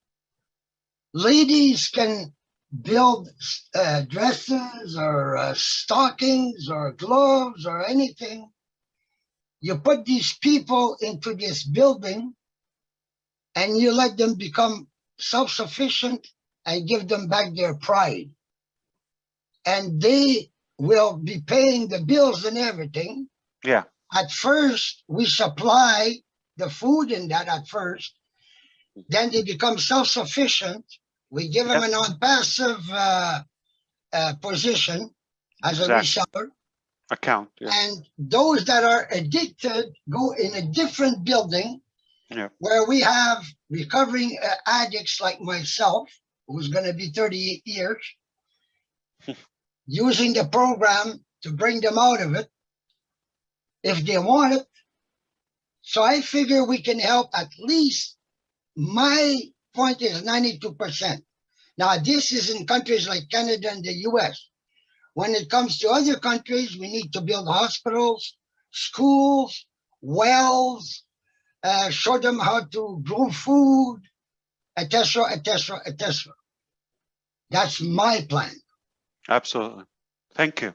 Ladies can build dresses or stockings or gloves or anything. You put these people into this building and you let them become self-sufficient and give them back their pride. And they will be paying the bills and everything. Yeah. At first, we supply the food in that at first. Then they become self-sufficient. We give them a non-passive position as a reseller. Account. Yeah. And those that are addicted go in a different building where we have recovering addicts like myself, who's going to be 38 years, using the program to bring them out of it if they want it. So I figure we can help at least, my point is 92%. Now, this is in countries like Canada and the US. When it comes to other countries, we need to build hospitals, schools, wells, show them how to grow food, etc., etc., etc. That's my plan. Absolutely. Thank you.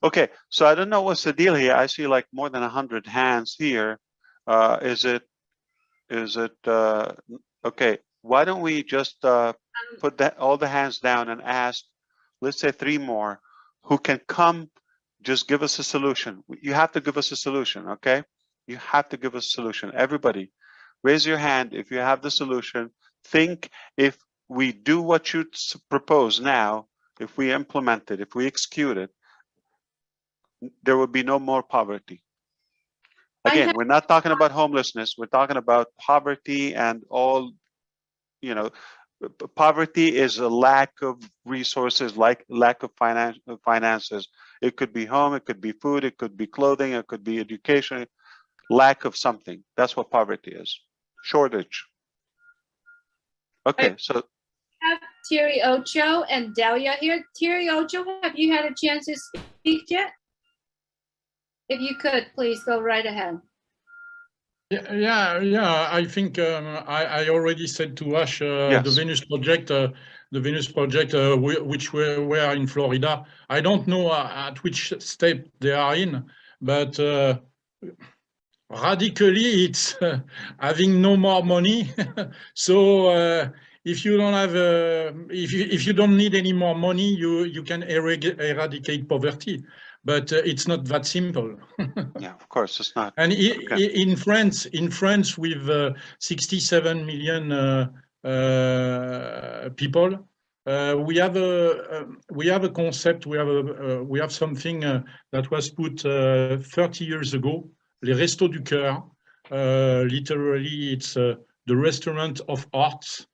Okay, so I don't know what's the deal here. I see like more than 100 hands here. Is it okay? Why don't we just put all the hands down and ask, let's say 3 more, who can come, just give us a solution. You have to give us a solution, okay? You have to give us a solution. Everybody, raise your hand if you have the solution. Think if we do what you propose now, if we implement it, if we execute it, there will be no more poverty. Again, we're not talking about homelessness. We're talking about poverty and all, you know, poverty is a lack of resources, like lack of finances. It could be home, it could be food, it could be clothing, it could be education, lack of something. That's what poverty is. Shortage. Okay, so have Thierry Ocho and Delia here. Thierry Ocho, have you had a chance to speak yet? If you could, please go right ahead. Yeah. I think I already said to Ash the Venus project, which were in Florida. I don't know at which step they are in, but radically it's having no more money. So if you don't have, if you don't need any more money, you can eradicate poverty. But it's not that simple. Yeah, of course, it's not. And in France, with 67 million people, we have a concept. We have something that was put 30 years ago. Les Restos du Cœur. Literally, it's the restaurant of arts.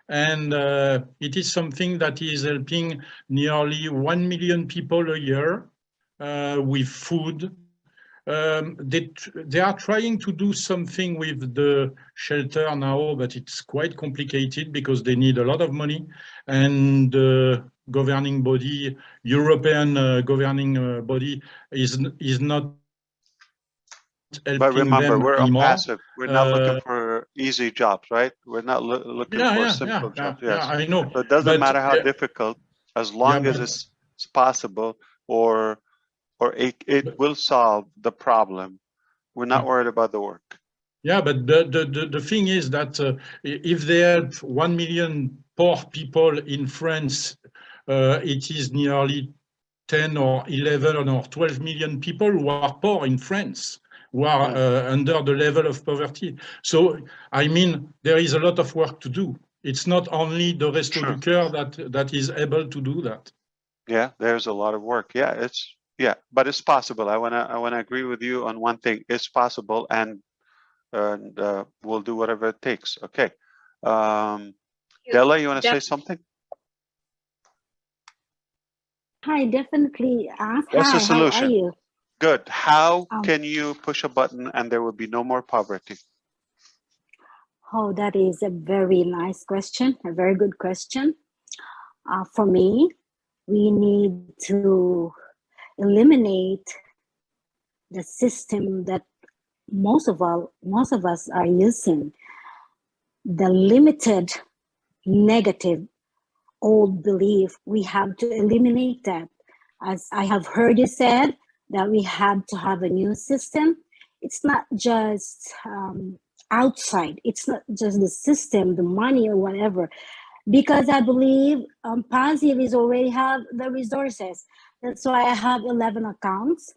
And it is something that is helping nearly 1 million people a year. With food. They are trying to do something with the shelter now, but it's quite complicated because they need a lot of money, and the governing body, European governing body, is not helping. But remember, them we're anymore. passive. We're not looking for easy jobs, right? We're not looking for simple jobs. Yes, I know. So it doesn't matter how difficult, as long as but- it's possible, or it will solve the problem. We're not worried about the work. Yeah, but the thing is that if they have 1 million poor people in France, it is nearly 10 or 11 or 12 million people who are poor in France, who are under the level of poverty. So, I mean, there is a lot of work to do. It's not only the Restos du Cœur that is able to do that. Yeah, there's a lot of work. Yeah, but it's possible. I wanna agree with you on one thing. It's possible, and we'll do whatever it takes. Okay, Della, you want to say something? Hi, definitely. What's the Hi, how are solution? you? Good. How can you push a button and there will be no more poverty? Oh, that is a very nice question, a very good question. For me, we need to eliminate the system that most of us are using, the limited negative old belief. We have to eliminate that. As I have heard you said, that we have to have a new system. It's not just outside. It's not just the system, the money or whatever, because I believe Passive is already have the resources. That's why I have 11 accounts.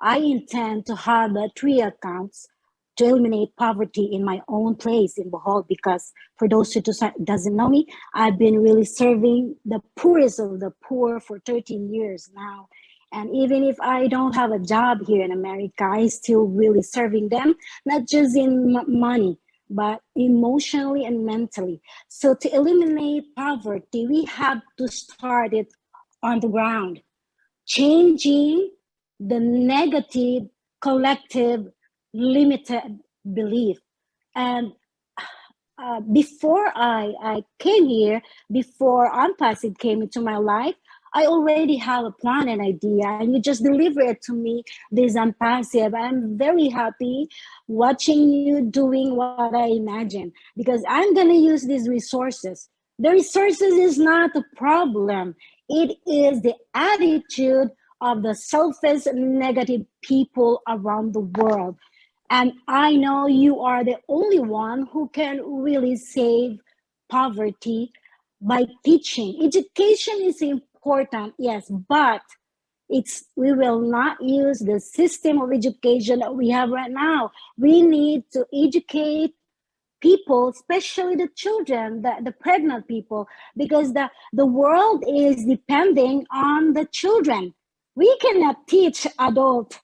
I intend to have 3 accounts to eliminate poverty in my own place in Bohol, because for those who doesn't know me, I've been really serving the poorest of the poor for 13 years now. And even if I don't have a job here in America, I still really serving them, not just in money, but emotionally and mentally. So to eliminate poverty, we have to start it on the ground, changing the negative, collective, limited belief. And before I came here, before Unpassive came into my life, I already have a plan and idea, and you just deliver it to me, this Unpassive. I'm very happy watching you doing what I imagine, because I'm gonna use these resources. The resources is not a problem. It is the attitude of the selfish, negative people around the world. And I know you are the only one who can really save poverty by teaching. Education is important, yes, but we will not use the system of education that we have right now. We need to educate people, especially the children, the pregnant people, because the world is depending on the children. We cannot teach adults.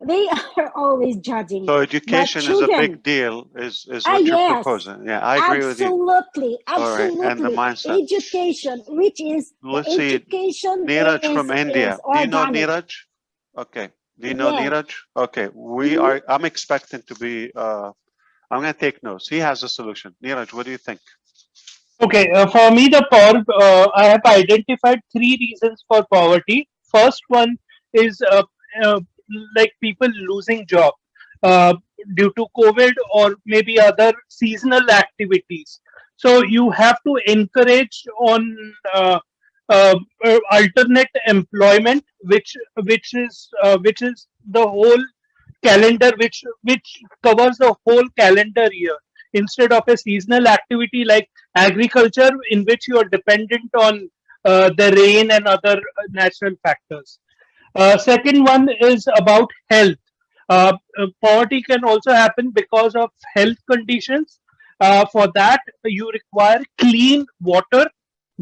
They are always judging. So education is a big deal, is what you're yes, proposing. Yeah, I agree with you. Absolutely, All right, and the mindset. Education, which is Let's see, education Neeraj is, from India. is Do you know organic. Neeraj? Okay. Do you know Yes. Neeraj? Okay. I'm expecting to be, I'm going to take notes. He has a solution. Neeraj, what do you think? Okay, for me, I have identified 3 reasons for poverty. First one is like people losing job due to COVID or maybe other seasonal activities. So you have to encourage on alternate employment, which is the whole calendar, which covers the whole calendar year, instead of a seasonal activity like agriculture, in which you are dependent on the rain and other natural factors. Second one is about health. Poverty can also happen because of health conditions. For that, you require clean water,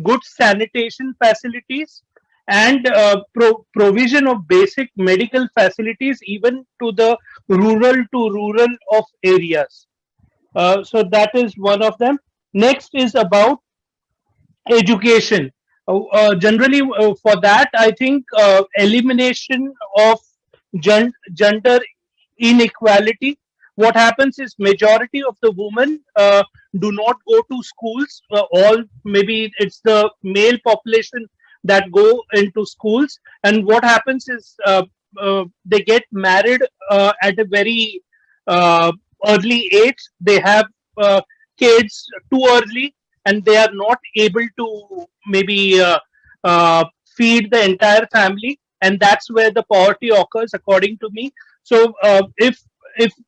good sanitation facilities, and provision of basic medical facilities, even to the rural of areas. So that is one of them. Next is about education. Generally, for that, I think elimination of gender inequality. What happens is majority of the women do not go to schools. Maybe it's the male population that go into schools, and what happens is they get married at a very early age. They have kids too early, and they are not able to maybe feed the entire family, and that's where the poverty occurs, according to me. So if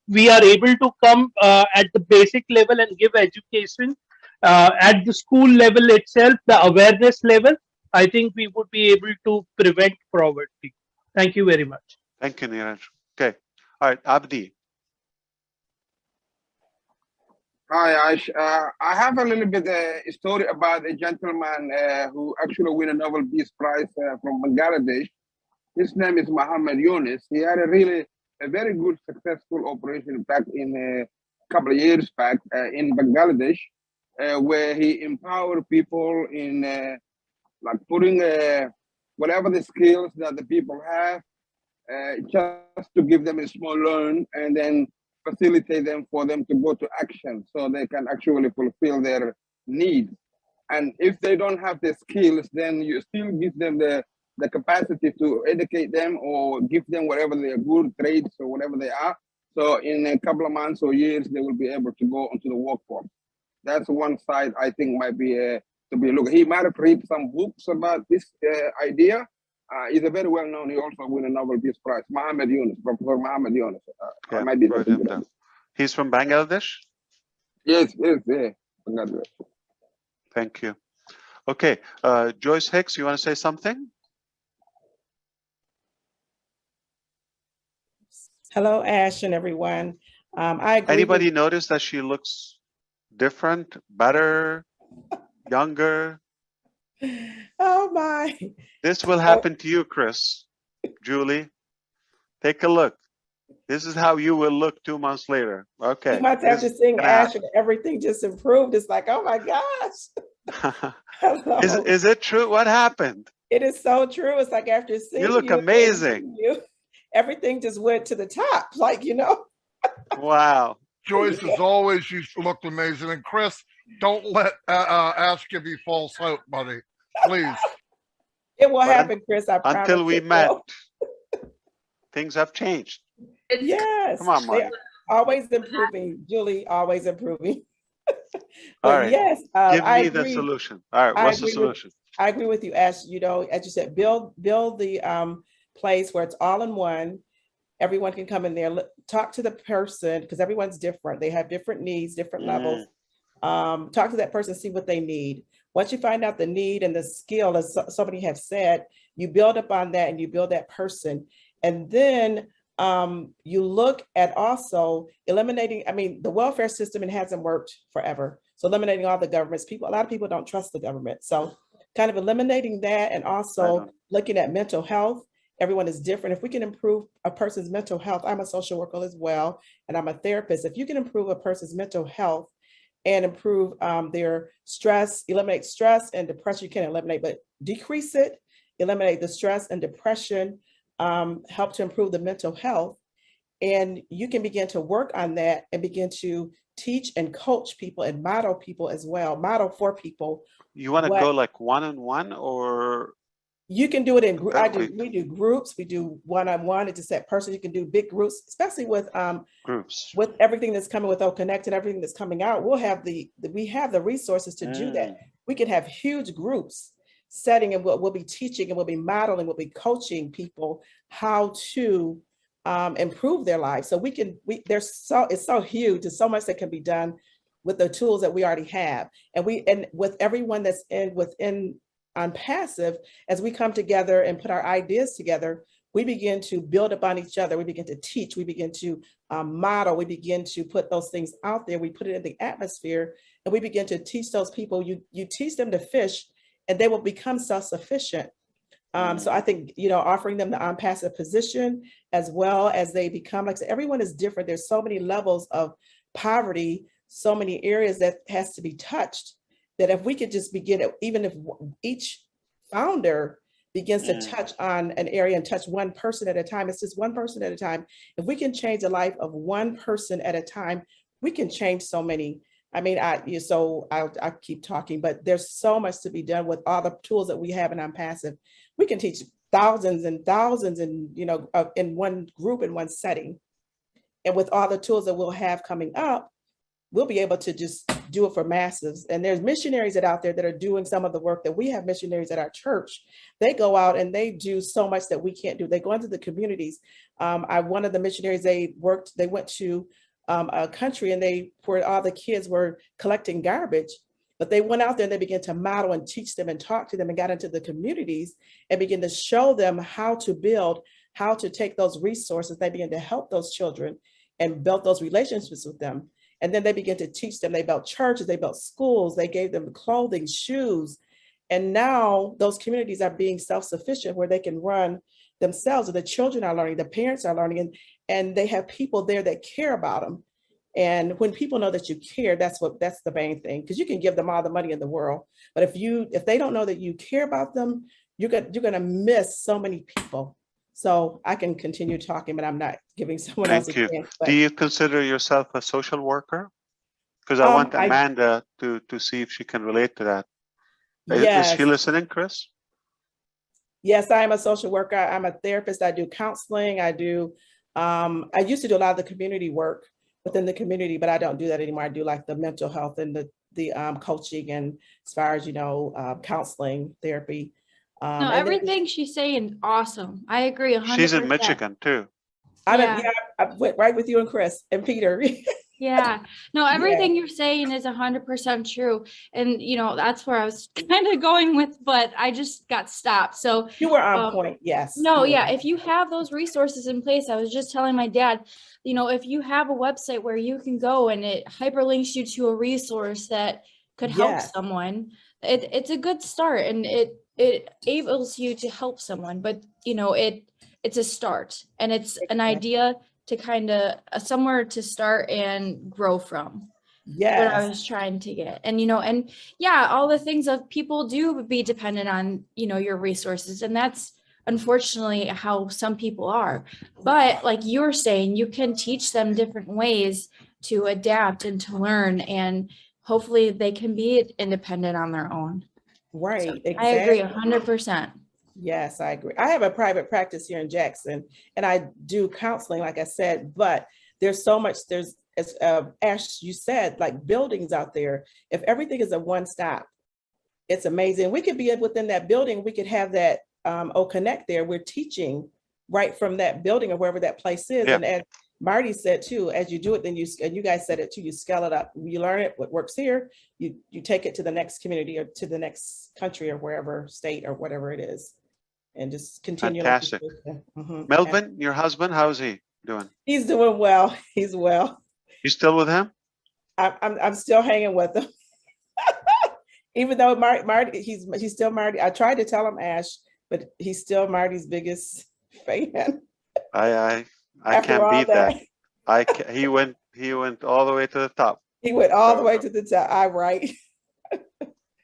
we are able to come at the basic level and give education at the school level itself, the awareness level, I think we would be able to prevent poverty. Thank you very much. Thank you, Neeraj. Okay. All right, Abdi. Hi, Ash. I have a little bit story about a gentleman who actually won a Nobel Peace Prize from Bangladesh. His name is Muhammad Yunus. He had a very good, successful operation back in a couple of years back in Bangladesh, where he empowered people in like putting whatever the skills that the people have, just to give them a small loan and then facilitate them for them to go to action so they can actually fulfill their needs. And if they don't have the skills, then you still give them the the capacity to educate them or give them whatever their good trades or whatever they are. So in a couple of months or years, they will be able to go into the workforce. That's one side I think might be to be looked. He might have read some books about this idea. He's a very well-known. He also won a Nobel Peace Prize. Muhammad Yunus, Professor Muhammad Yunus. Yeah, might be wrote him down. He's from Bangladesh? Yes, yeah. Bangladesh. Thank you. Okay, Joyce Hicks, you want to say something? Hello, Ash and everyone. I agree. Anybody notice that she looks different, better, younger? Oh my. This will happen to you, Chris, Julie. Take a look. This is how you will look 2 months later. Okay. 2 months after seeing Ash and everything just improved. It's like, oh my gosh. Is it true? What happened? It is so true. It's like after seeing You look amazing. Everything just went to the top. Like, you know. Wow. Joyce, as always, you looked amazing. And Chris, don't let Ash give you false hope, buddy. Please. It will happen, Chris. I promise. Until we met, things have changed. Yes. Come on, Marty. Always improving, Julie. Always improving. All right. Yes, give I me the agree. solution. All right. What's the solution? I agree with you, Ash. You know, as you said, build the place where it's all in one. Everyone can come in there, talk to the person because everyone's different. They have different needs, different levels. Talk to that person, see what they need. Once you find out the need and the skill, as somebody have said, you build upon that and you build that person. And then you look at also eliminating, I mean, the welfare system, it hasn't worked forever. So eliminating all the governments, a lot of people don't trust the government. So kind of eliminating that and also looking at mental health. Everyone is different. If we can improve a person's mental health, I'm a social worker as well, and I'm a therapist. If you can improve a person's mental health and improve their stress, eliminate stress and depression, you can eliminate, but decrease it, eliminate the stress and depression, help to improve the mental health. And you can begin to work on that and begin to teach and coach people and model people as well, model for people. You want to go like one-on-one or? You can do it in groups. We do groups. We do one-on-one. It's a set person. You can do big groups, especially with groups. With everything that's coming with OConnect and everything that's coming out. We'll have we have the resources to do that. We can have huge groups setting, and we'll be teaching and we'll be modeling, we'll be coaching people how to improve their lives. So it's so huge. There's so much that can be done with the tools that we already have, and with everyone that's within on passive, as we come together and put our ideas together, we begin to build upon each other. We begin to teach, we begin to model, we begin to put those things out there. We put it in the atmosphere and we begin to teach those people. You teach them to fish and they will become self-sufficient. So I think, offering them the on-passive position as well as they become, like I said, everyone is different. There's so many levels of poverty, so many areas that has to be touched, that if we could just begin, even if each founder begins to touch on an area and touch one person at a time, it's just one person at a time. If we can change the life of one person at a time, we can change so many. I mean, I'll keep talking, but there's so much to be done with all the tools that we have in OnPassive. We can teach thousands and thousands and, in one group, in one setting. And with all the tools that we'll have coming up, we'll be able to just do it for masses. And there's missionaries out there that are doing some of the work that we have. Missionaries at our church, they go out and they do so much that we can't do. They go into the communities. One of the missionaries, they went to a country and where all the kids were collecting garbage, but they went out there and they began to model and teach them and talk to them and got into the communities and began to show them how to build, how to take those resources. They began to help those children and build those relationships with them. And then they began to teach them. They built churches, they built schools, they gave them clothing, shoes. And now those communities are being self-sufficient where they can run themselves, and the children are learning, the parents are learning, and they have people there that care about them. And when people know that you care, that's the main thing, because you can give them all the money in the world. But if they don't know that you care about them, you're gonna miss so many people. So I can continue talking, but I'm not giving someone else a chance. Do you consider yourself a social worker? Because I want Amanda to see if she can relate to that. Yes. Is she listening, Chris? Yes, I am a social worker. I'm a therapist. I do counseling. I used to do a lot of the community work within the community, but I don't do that anymore. I do like the mental health and the coaching, and as far as, counseling, therapy. No, and then everything she's saying, awesome. I agree 100%. She's in Michigan too. I went right with you and Chris and Peter. Yeah, no, everything you're saying is 100% true. And, that's where I was kind of going with, but I just got stopped. So You were on point. Yes. No, You were. yeah, if you have those resources in place, I was just telling my dad, if you have a website where you can go and it hyperlinks you to a resource that could help Yes. someone, it's a good start, and it enables you to help someone. But it's a start, and it's an idea to kind of somewhere to start and grow from. What I Yes. was trying to get. And, and yeah, all the things of people do be dependent on, your resources. And that's unfortunately how some people are. But like you were saying, you can teach them different ways to adapt and to learn, and hopefully they can be independent on their own. Right. So Exactly. I agree 100%. Yes, I agree. I have a private practice here in Jackson, and I do counseling, like I said, but there's so much, as Ash, you said, like buildings out there. If everything is a one-stop, it's amazing. We could be within that building. We could have that Connect there. We're teaching right from that building or wherever that place is. Yeah. And as Marty said too, as you do it, then you guys said it too, you scale it up. You learn it, what works here, you take it to the next community or to the next country or wherever, state or whatever it is. And just continue. Fantastic. Mhm. Melvin, your husband, how's he doing? He's doing well. He's well. You still with him? I'm still hanging with him. Even though Marty, he's still Marty. I tried to tell him, Ash, but he's still Marty's biggest fan. I After can't all beat that. He went all the way to the top. He went all the way to the top. Right.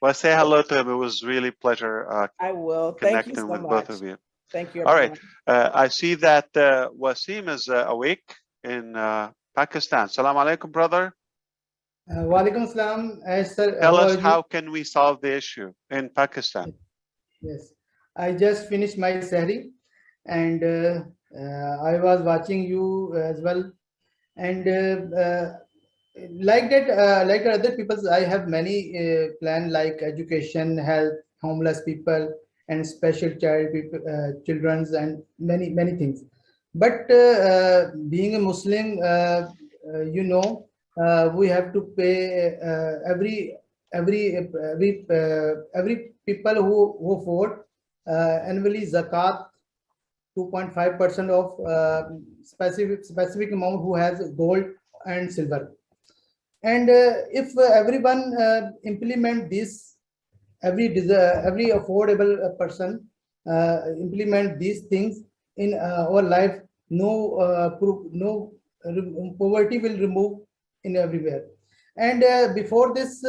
Well, say hello to him. It was really pleasure I will. Thank you connecting so with much. both of you. Thank you. All right. everyone. I see that Wasim is awake in Pakistan. Salam alaikum, brother. Walaikum salam. Sir, Tell how us are you? how can we solve the issue in Pakistan? Yes, I just finished my sehri, and I was watching you as well. And like other people, I have many plans like education, health, homeless people, and special child people, children's, and many things. But being a Muslim, we have to pay every people who vote annually zakat 2.5% of specific amount who has gold and silver. And if everyone implement this, every affordable person implement these things in our life, no poverty will remove in everywhere. And before this,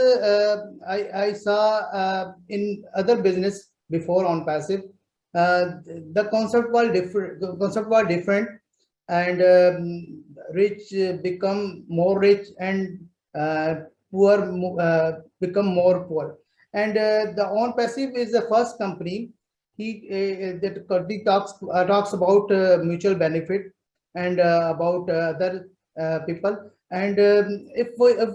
I saw in other business before on passive, the concept was different, and rich become more rich, and poor become more poor. And the on passive is the first company that talks about mutual benefit and about other people. And if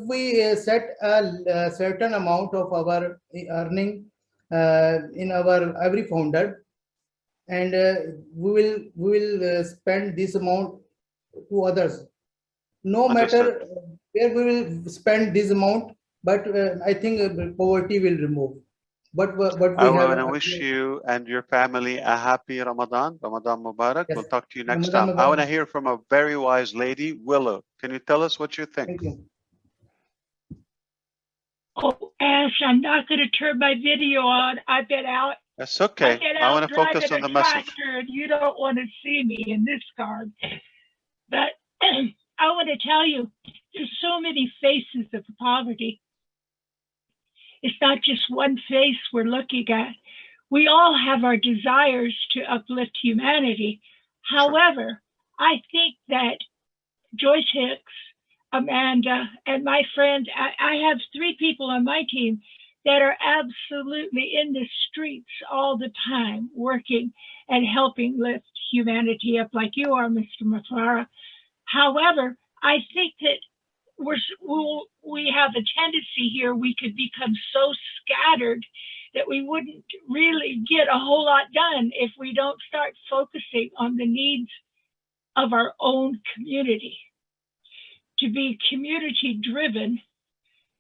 we set a certain amount of our earning in our every founder, and we will spend this amount to others, no matter where we will spend this amount, but I think poverty will remove. But I we want to have wish you and your family a happy Ramadan Mubarak. Yes. We'll talk to you next Ramadan time. I want to Mubarak. hear from a very wise lady, Willow. Can you tell us what you think? Thank you. Oh, Ash, I'm not going to turn my video on. I've been out. That's okay. I've been I out want to focus driving on the a message. tractor, and you don't want to see me in this car. But I want to tell you, there's so many faces of poverty. It's not just one face we're looking at. We all have our desires to uplift humanity. However, I think that Joyce Hicks, Amanda, and my friend, I have 3 people on my team that are absolutely in the streets all the time, working and helping lift humanity up like you are, Mr. Mafara. However, I think that we have a tendency here, we could become so scattered that we wouldn't really get a whole lot done if we don't start focusing on the needs of our own community. To be community driven,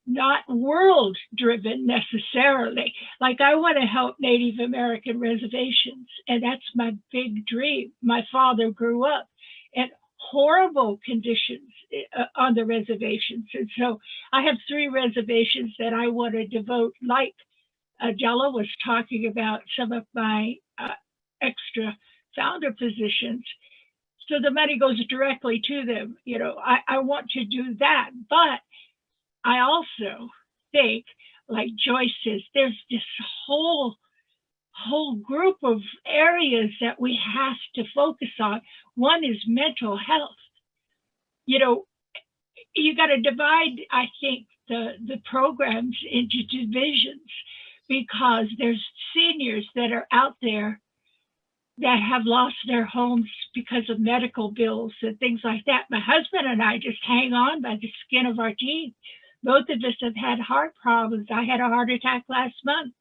not world driven necessarily. Like, I want to help Native American reservations, and that's my big dream. My father grew up in horrible conditions on the reservations. And so I have 3 reservations that I want to devote, like Adela was talking about, some of my extra founder positions. So the money goes directly to them. You know, I want to do that. But I also think, like Joyce says, there's this whole group of areas that we have to focus on. One is mental health. You know, you got to divide, I think, the programs into divisions, because there's seniors that are out there that have lost their homes because of medical bills and things like that. My husband and I just hang on by the skin of our teeth. Both of us have had heart problems. I had a heart attack last month.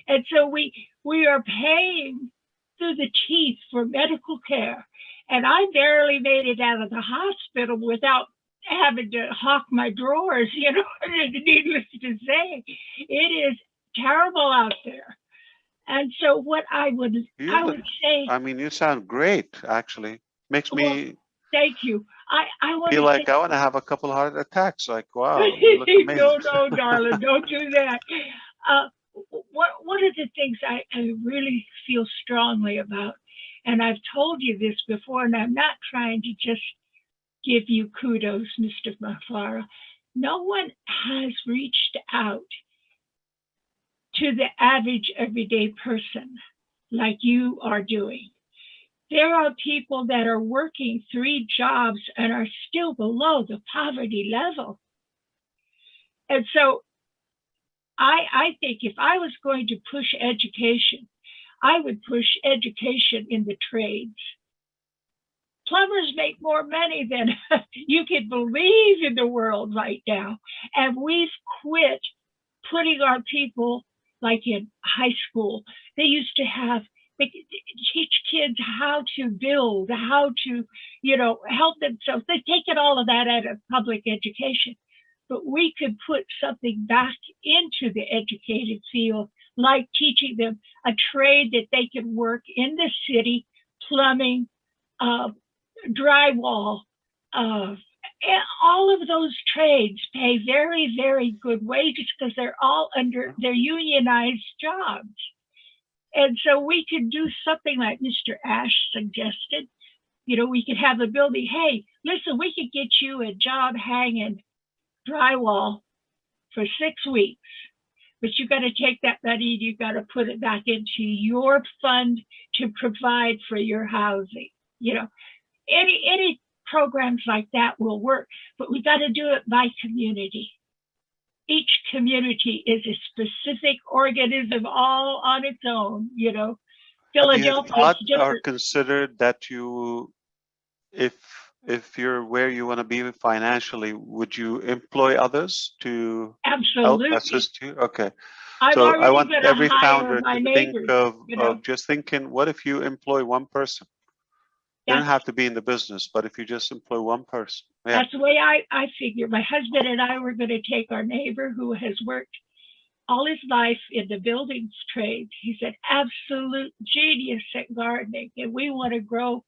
And so we are paying through the teeth for medical care. And I barely made it out of the hospital without having to hawk my drawers, you know, needless to say. It is terrible out there. And so what I would say, I mean, you sound great, actually. Makes me thank you. I want feel to like say, I want to have a couple of heart attacks. Like, wow, you look amazing. no, darling, don't do that. One of the things I really feel strongly about, and I've told you this before, and I'm not trying to just give you kudos, Mr. Mafara. No one has reached out to the average everyday person like you are doing. There are people that are working 3 jobs and are still below the poverty level. And so I think if I was going to push education, I would push education in the trades. Plumbers make more money than you can believe in the world right now. And we've quit putting our people, like in high school, they used to have, they teach kids how to build, how to, you know, help themselves. They've taken all of that out of public education. But we could put something back into the educated field, like teaching them a trade that they can work in the city, plumbing, drywall, all of those trades pay very, very good wages because they're all under their unionized jobs. And so we could do something like Mr. Ash suggested. You know, we could have a building, hey, listen, we could get you a job hanging drywall for 6 weeks, but you got to take that money and you got to put it back into your fund to provide for your housing. You know, any programs like that will work, but we got to do it by community. Each community is a specific organism all on its own, you know. Philadelphia Have you thought or considered that you, if you're where you want to be financially, would you employ others to absolutely help assist you? Okay. I've So I already want gonna every hire founder my to neighbors, think of, you know. just thinking, what if you employ one person? You don't have to be in the business, but if you just employ one person. Yeah. That's the way I figure. My husband and I were going to take our neighbor who has worked all his life in the buildings trade. He's an absolute genius at gardening, and we want to grow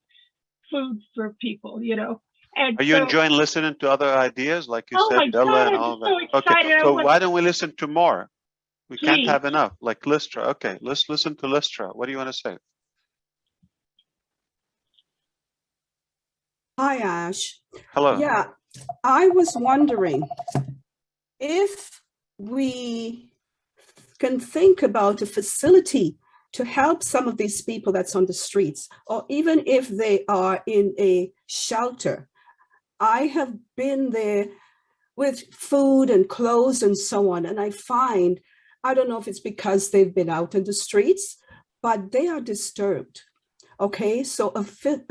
food for people, you know. And Are you so, enjoying listening to other ideas, like you oh my said, Della God, and I'm all so that? Okay, excited. I so want- why don't we listen to more? We can't Please. have enough, like Lystra. Okay, let's listen to Lystra. What do you want to say? Hi, Ash. Hello. Yeah, I was wondering if we can think about a facility to help some of these people that's on the streets, or even if they are in a shelter. I have been there with food and clothes and so on, and I find I don't know if it's because they've been out in the streets, but they are disturbed. Okay, so a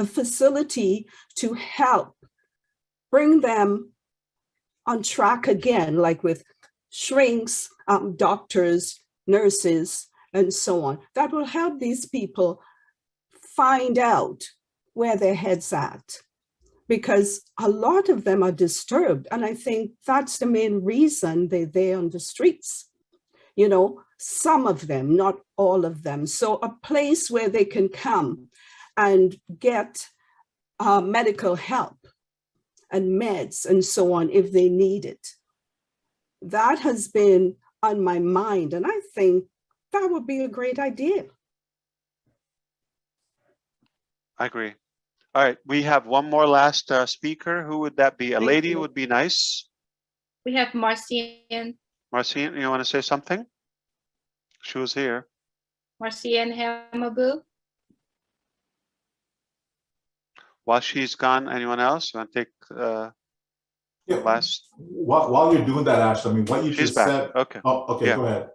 facility to help bring them on track again, like with shrinks, doctors, nurses, and so on. That will help these people find out where their head's at, because a lot of them are disturbed. And I think that's the main reason they're there on the streets. You know, some of them, not all of them. So a place where they can come and get medical help and meds and so on if they need it. That has been on my mind, and I think that would be a great idea. I agree. All right, we have one more last speaker. Who would that be? A Thank lady you. would be nice. We have Marcian Marcine, you want to say something? She was here. Hamabu. While she's gone, anyone else? You want to take Yeah. last? While you're doing that, Ash, I mean, what you She's just back. said. Okay. Oh, okay, Yeah. go ahead.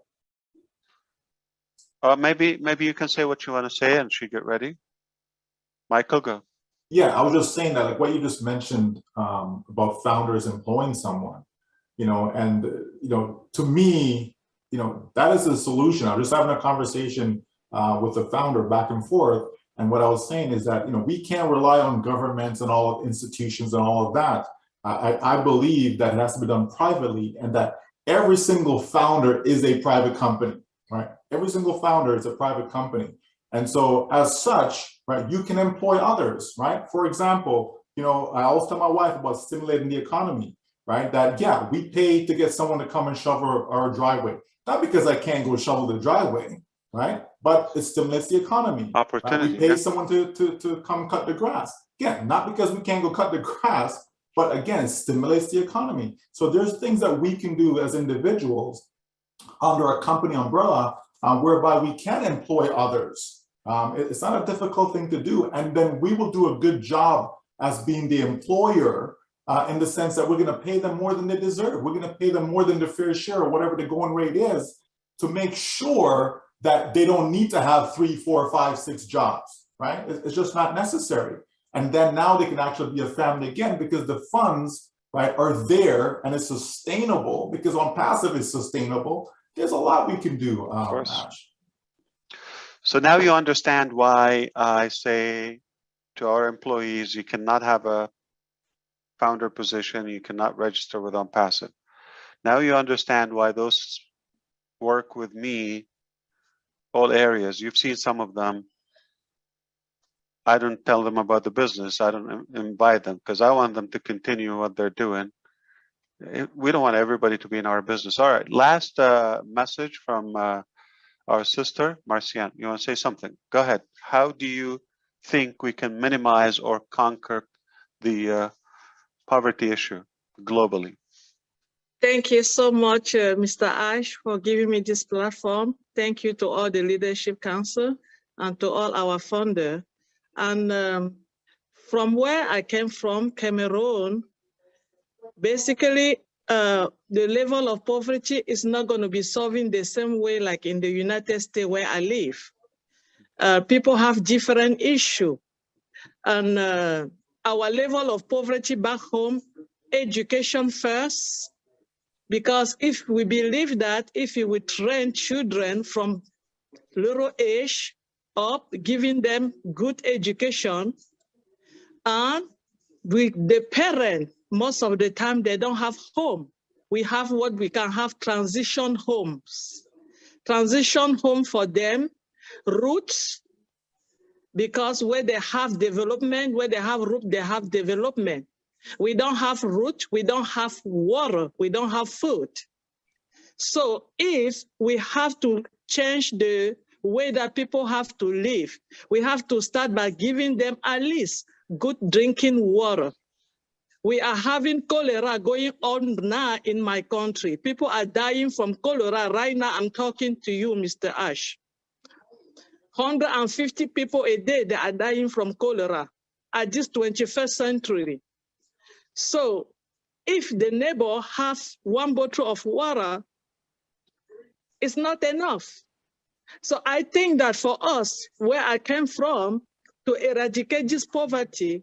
Maybe you can say what you want to say and she get ready. Michael, go. Yeah, I was just saying that, like what you just mentioned about founders employing someone, you know, and, you know, to me, you know, that is the solution. I was just having a conversation with the founder back and forth. And what I was saying is that, you know, we can't rely on governments and all institutions and all of that. I believe that it has to be done privately, and that every single founder is a private company, right? Every single founder is a private company. And so as such, right, you can employ others, right? For example, you know, I always tell my wife about stimulating the economy, right? That, yeah, we pay to get someone to come and shovel our driveway. Not because I can't go shovel the driveway, right? But it stimulates the economy. Opportunity. Right? We pay Yeah. someone to come cut the grass. Again, not because we can't go cut the grass, but again, it stimulates the economy. So there's things that we can do as individuals under a company umbrella whereby we can employ others. It's not a difficult thing to do. And then we will do a good job as being the employer in the sense that we're going to pay them more than they deserve. We're going to pay them more than their fair share or whatever the going rate is to make sure that they don't need to have 3, 4, 5, 6 jobs, right? It's just not necessary. And then now they can actually be a family again because the funds, right, are there and it's sustainable, because on passive it's sustainable. There's a lot we can do, Ash. So now you understand why I say to our employees, you cannot have a founder position, you cannot register with OnPassive. Now you understand why those work with me, all areas. You've seen some of them. I don't tell them about the business. I don't invite them because I want them to continue what they're doing. We don't want everybody to be in our business. All right, last message from our sister, Marcian. You want to say something? Go ahead. How do you think we can minimize or conquer the poverty issue globally? Thank you so much, Mr. Ash, for giving me this platform. Thank you to all the Leadership Council and to all our funders. And from where I came from, Cameroon, basically, the level of poverty is not going to be solving the same way like in the United States where I live. People have different issues. And our level of poverty back home, education first, because if we believe that if we train children from little age up, giving them good education, and with the parent, most of the time they don't have home. We have what we can have transition homes. Transition home for them, roots, because where they have development, where they have root, they have development. We don't have root, we don't have water, we don't have food. So if we have to change the way that people have to live, we have to start by giving them at least good drinking water. We are having cholera going on now in my country. People are dying from cholera right now. I'm talking to you, Mr. Ash. 150 people a day, they are dying from cholera at this 21st century. So if the neighbor has one bottle of water, is not enough. So I think that for us, where I came from, to eradicate this poverty,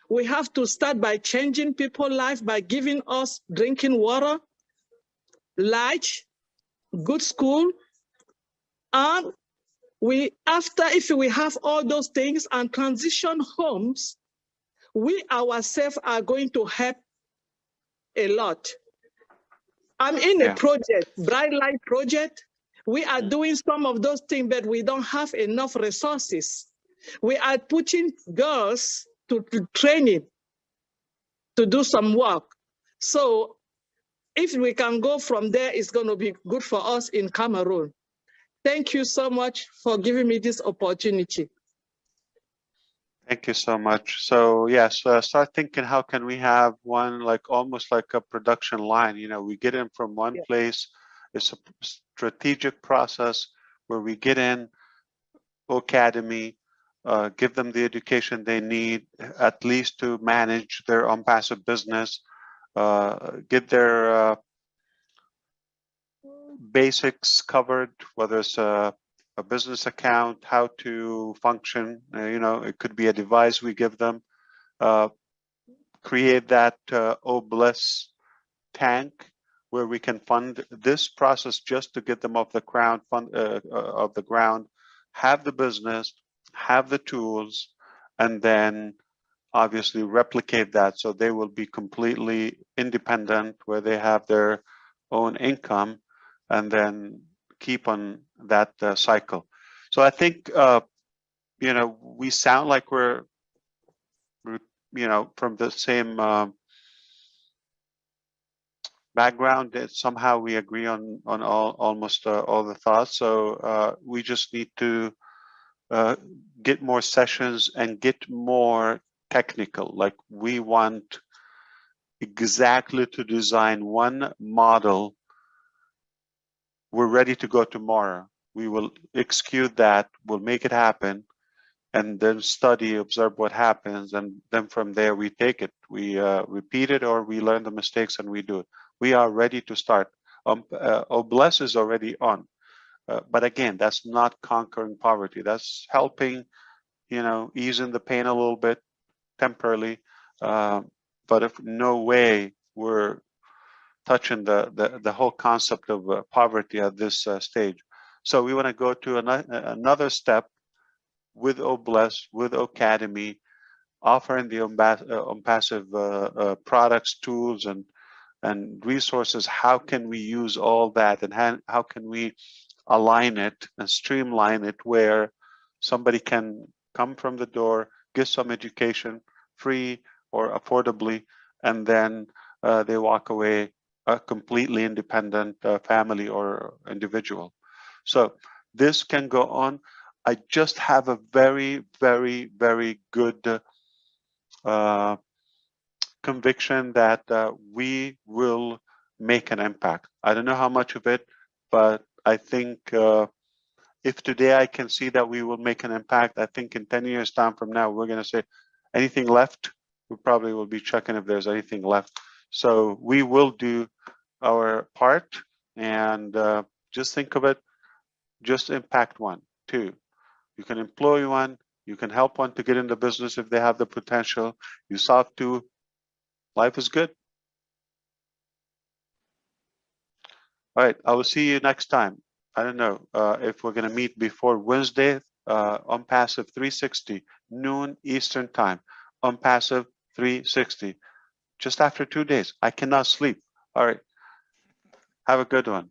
we have to start by changing people's life, by giving us drinking water, light, good school, and if we have all those things and transition homes, we ourselves are going to help a lot. I'm in a project, Bright Light Project. We are doing some of those things, but we don't have enough resources. We are putting girls to training to do some work. So if we can go from there, it's going to be good for us in Cameroon. Thank you so much for giving me this opportunity. Thank you so much. So yes, start thinking, how can we have one, like almost like a production line? You know, we get in from one place. It's a strategic process where we get in academy, give them the education they need, at least to manage their own passive business, get their basics covered, whether it's a business account, how to function, you know, it could be a device we give them, create that OBLESS tank where we can fund this process just to get them off the ground, have the business, have the tools, and then obviously replicate that so they will be completely independent, where they have their own income, and then keep on that cycle. So I think, you know, we sound like we're, you know, from the same background, that somehow we agree on almost all the thoughts. So we just need to get more sessions and get more technical. Like, we want exactly to design one model. We're ready to go tomorrow. We will execute that, we'll make it happen, and then study, observe what happens, and then from there we take it. We repeat it, or we learn the mistakes and we do it. We are ready to start. OBLESS is already on. But again, that's not conquering poverty. That's helping, you know, easing the pain a little bit temporarily. But if no way we're touching the whole concept of poverty at this stage. So we want to go to another step with OBLESS, with Academy, offering the passive products, tools, and resources. How can we use all that, and how can we align it and streamline it where somebody can come from the door, get some education, free or affordably, and then they walk away a completely independent family or individual. So this can go on. I just have a very, very, very good conviction that we will make an impact. I don't know how much of it, but I think if today I can see that we will make an impact, I think in 10 years time from now, we're going to say, anything left? We probably will be checking if there's anything left. So we will do our part, and just think of it, just impact one, two. You can employ one, you can help one to get into business if they have the potential. You solve two, life is good. All right, I will see you next time. I don't know if we're going to meet before Wednesday on Passive 360, noon Eastern time, on Passive 360, just after 2 days. I cannot sleep. All right, have a good one.